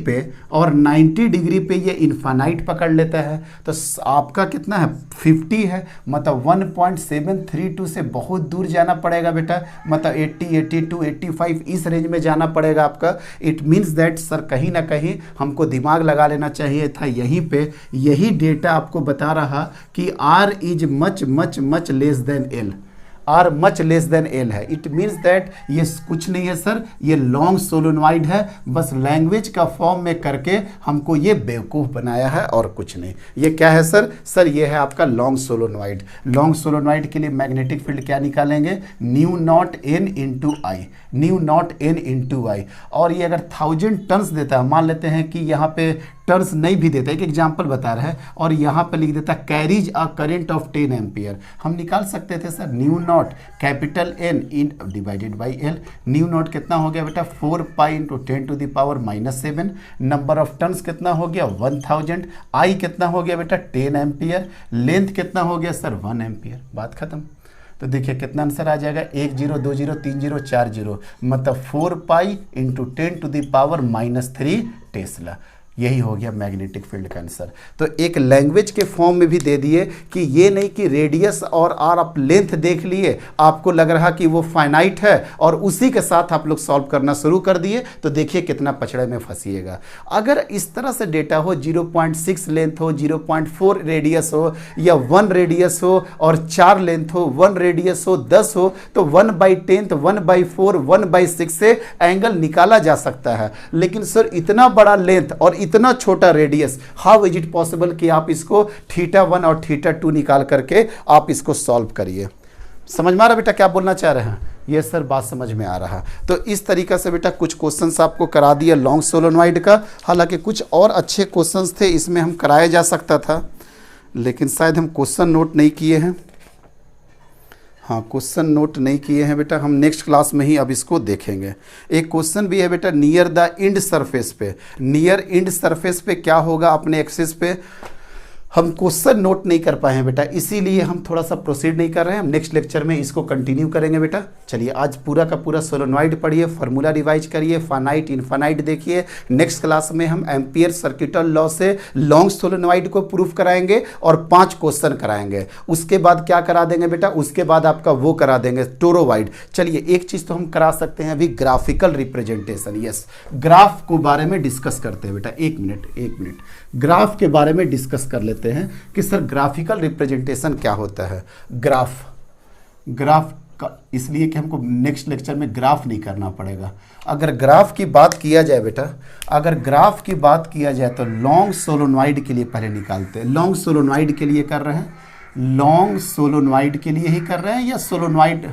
पे ये इन्फानाइट पकड़ लेता है, तो आपका कितना है 50 है, मतलब 1.732 से बहुत दूर जाना पड़ेगा बेटा, मतलब 80, 82, 85 इस रेंज में जाना पड़ेगा आपका। इट मीन्स दैट सर कहीं ना कहीं हमको दिमाग लगा लेना चाहिए था, यहीं पे यही डेटा आपको बता रहा कि R is much less than L, r much less than l है। इट मीन्स दैट ये कुछ नहीं है सर, ये लॉन्ग सोलोनॉइड है, बस लैंग्वेज का फॉर्म में करके हमको ये बेवकूफ़ बनाया है और कुछ नहीं। ये क्या है सर? सर ये है आपका लॉन्ग सोलोनॉइड। लॉन्ग सोलोनॉइड के लिए मैग्नेटिक फील्ड क्या निकालेंगे? Mu naught N into I, mu naught N into I. और ये अगर 1000 टर्न्स देता है, मान लेते हैं कि यहाँ पे टर्न्स नहीं भी देता है, एक एग्जांपल बता रहा है, और यहाँ पे लिख देता carries a current of 10 ampere, हम निकाल सकते थे sir mu naught capital n in divided by l. Mu naught कितना हो गया बेटा? 4 pi into 10⁻⁻⁷। Number of turns कितना हो गया? 1000। आई कितना हो गया बेटा? 10 एम्पियर। लेंथ कितना हो गया सर? 1 एम्पियर। बात खत्म। तो देखिए कितना आंसर आ जाएगा? 1 0 2 0 3 0 4 0, मतलब 4 पाई इंटू 10⁻³ टेस्ला। यही हो गया मैग्नेटिक फील्ड का आंसर। तो एक लैंग्वेज के फॉर्म में भी दे दिए कि ये नहीं कि रेडियस और आर आप लेंथ देख लिए, आपको लग रहा कि वो फाइनाइट है और उसी के साथ आप लोग सॉल्व करना शुरू कर दिए, तो देखिए कितना पछड़े में फंसिएगा। अगर इस तरह से डेटा हो, 0.6 लेंथ हो, 0.4 रेडियस हो, या 1 रेडियस हो और 4 लेंथ हो, 1 रेडियस हो, 10 हो, तो 1/10, 1/4, 1/6 से एंगल निकाला जा सकता है। लेकिन सर इतना बड़ा लेंथ और इतना छोटा radius, how is it possible कि आप इसको θ1 और θ2 निकाल करके आप इसको सॉल्व करिए। समझ में आ रहा बेटा क्या बोलना चाह रहे हैं? ये सर बात समझ में आ रहा। तो इस तरीका से बेटा कुछ क्वेश्चंस आपको करा दिया लॉन्ग सोलोनॉइड का। हालांकि कुछ और अच्छे क्वेश्चंस थे इसमें, हम कराया जा सकता था, लेकिन शायद हम क्वेश्चन नोट नहीं किए हैं। हाँ, क्वेश्चन नोट नहीं किए हैं बेटा, हम नेक्स्ट क्लास में ही अब इसको देखेंगे। एक क्वेश्चन भी है बेटा नियर द इंड सरफेस पे। नियर इंड सरफेस पे क्या होगा अपने एक्सिस पे? हम क्वेश्चन नोट नहीं कर पाए हैं बेटा, इसीलिए हम थोड़ा सा प्रोसीड नहीं कर रहे हैं। हम नेक्स्ट लेक्चर में इसको कंटिन्यू करेंगे बेटा। चलिए आज पूरा का पूरा सोलोनॉइड पढ़िए, फार्मूला रिवाइज करिए, फाइनाइट इनफाइनाइट देखिए। नेक्स्ट क्लास में हम एम्पियर सर्किटल लॉ से लॉन्ग सोलोनॉइड को प्रूफ कराएंगे और 5 क्वेश्चन कराएंगे। उसके बाद क्या करा देंगे बेटा? उसके बाद आपका वो करा देंगे टोरोवाइड। चलिए एक चीज़ तो हम करा सकते हैं अभी, ग्राफिकल रिप्रेजेंटेशन। यस, ग्राफ को बारे में डिस्कस करते हैं बेटा। एक मिनट ग्राफ के बारे में डिस्कस कर लेते हैं कि सर ग्राफिकल रिप्रेजेंटेशन क्या होता है। ग्राफ का इसलिए कि हमको नेक्स्ट लेक्चर में ग्राफ नहीं करना पड़ेगा। अगर ग्राफ की बात किया जाए बेटा, अगर ग्राफ की बात किया जाए तो लॉन्ग सोलोनॉइड के लिए पहले निकालते हैं। लॉन्ग सोलोनॉइड के लिए कर रहे हैं, लॉन्ग सोलोनॉइड के लिए ही कर रहे हैं, या सोलोनॉइड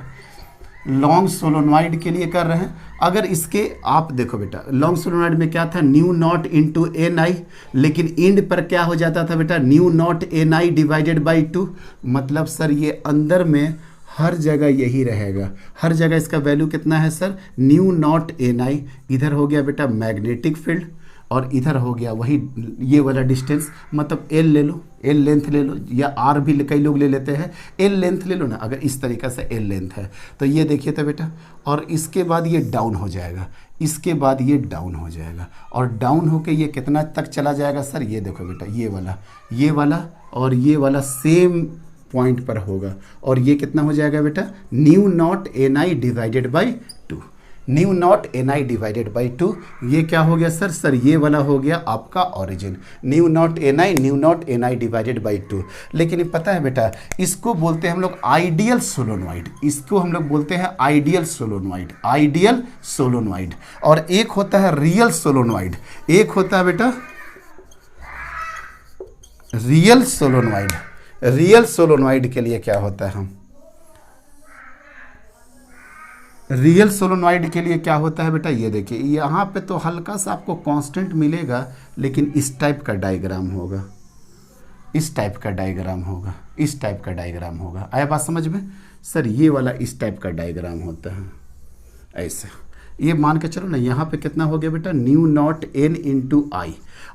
लॉन्ग सोलोनॉइड के लिए कर रहे हैं। अगर इसके आप देखो बेटा, लॉन्ग सोलोनॉइड में क्या था? न्यू नॉट इंटू एन आई, लेकिन इंड पर क्या हो जाता था बेटा? Mu naught N I divided by 2। मतलब सर ये अंदर में हर जगह यही रहेगा, हर जगह इसका वैल्यू कितना है सर? न्यू नॉट एन आई। इधर हो गया बेटा मैग्नेटिक फील्ड और इधर हो गया वही ये वाला डिस्टेंस, मतलब एल ले लो, एल लेंथ ले लो, या आर भी कई लोग ले लेते हैं, एल लेंथ ले लो ना। अगर इस तरीक़ा से एल लेंथ है तो ये देखिए तो बेटा, और इसके बाद ये डाउन हो जाएगा, इसके बाद ये डाउन हो जाएगा, और डाउन होके ये कितना तक चला जाएगा सर? ये देखो बेटा, ये वाला और ये वाला सेम पॉइंट पर होगा, और ये कितना हो जाएगा बेटा? Mu naught N I divided by 2। Mu naught N I divided by 2। ये क्या हो गया सर? सर ये वाला हो गया आपका origin, new naught N I divided by 2। लेकिन ये पता है बेटा, इसको बोलते हैं हम लोग आइडियल सोलोनॉइड, इसको हम लोग बोलते हैं आइडियल सोलोनॉइड, आइडियल सोलोनॉइड। और एक होता है रियल सोलोनॉइड, एक होता है बेटा रियल सोलोनॉइड। रियल सोलोनॉइड के लिए क्या होता है? हम रियल सोलोनॉइड के लिए क्या होता है बेटा? ये देखिए यहाँ पे तो हल्का सा आपको कांस्टेंट मिलेगा, लेकिन इस टाइप का डायग्राम होगा, इस टाइप का डायग्राम होगा, इस टाइप का डायग्राम होगा। आया बात समझ में? सर ये वाला इस टाइप का डायग्राम होता है ऐसे। ये मान के चलो ना, यहाँ पे कितना हो गया बेटा? Mu naught N into I,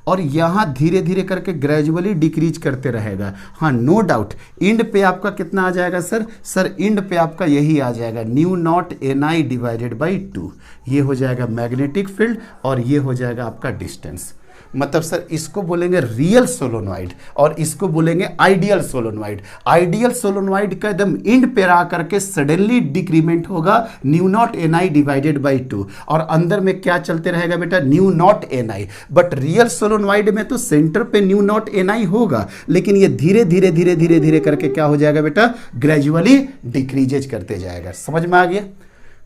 और यहाँ धीरे धीरे करके ग्रेजुअली डिक्रीज करते रहेगा। हाँ नो डाउट, इंड पे आपका कितना आ जाएगा सर? सर इंड पे आपका यही आ जाएगा, new naught N I divided by 2। ये हो जाएगा मैग्नेटिक फील्ड और ये हो जाएगा आपका डिस्टेंस। मतलब सर इसको बोलेंगे रियल सोलोनॉइड और इसको बोलेंगे आइडियल सोलोनॉइड। आइडियल सोलोनॉइड का एकदम इंड पे आ करके सडनली डिक्रीमेंट होगा new naught N I divided by 2 और अंदर में क्या चलते रहेगा बेटा, mu naught N I. But real solenoid में तो सेंटर पे न्यू नॉट एन आई होगा, लेकिन ये धीरे धीरे धीरे धीरे धीरे करके क्या हो जाएगा बेटा, ग्रेजुअली डिक्रीजेज करते जाएगा। समझ में आ गया,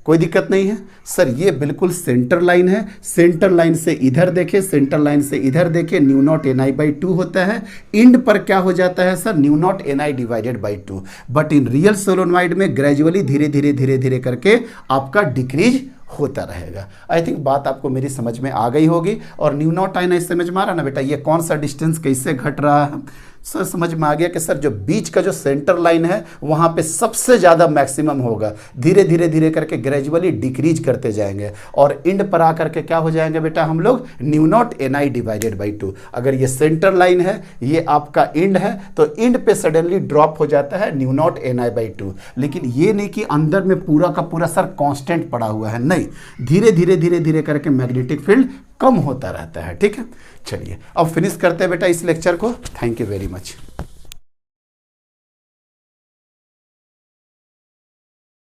कोई दिक्कत नहीं है। सर ये बिल्कुल सेंटर लाइन है, सेंटर लाइन से इधर देखे, सेंटर लाइन से इधर देखे, new naught N I by 2 होता है। इंड पर क्या हो जाता है sir, mu naught N I divided by 2। But in real solenoid में ग्रेजुअली धीरे धीरे धीरे धीरे करके आपका डिक्रीज होता रहेगा। आई थिंक बात आपको मेरी समझ में आ गई होगी। और न्यू नॉट आई ना समझ में आ रहा ना बेटा, ये कौन सा डिस्टेंस कैसे घट रहा है, सर समझ में आ गया कि सर जो बीच का जो सेंटर लाइन है वहां पे सबसे ज्यादा मैक्सिमम होगा, धीरे धीरे धीरे करके ग्रेजुअली डिक्रीज करते जाएंगे और इंड पर आकर के क्या हो जाएंगे बेटा हम लोग, new naught N I divided by 2। अगर ये सेंटर लाइन है, ये आपका इंड है, तो इंड पे सडनली ड्रॉप हो जाता है mu naught N I by 2। लेकिन ये नहीं कि अंदर में पूरा का पूरा सर कांस्टेंट पड़ा हुआ है, नहीं, धीरे धीरे धीरे धीरे करके मैग्नेटिक फील्ड कम होता रहता है। ठीक है, चलिए अब फिनिश करते हैं बेटा इस लेक्चर को। Thank you very much.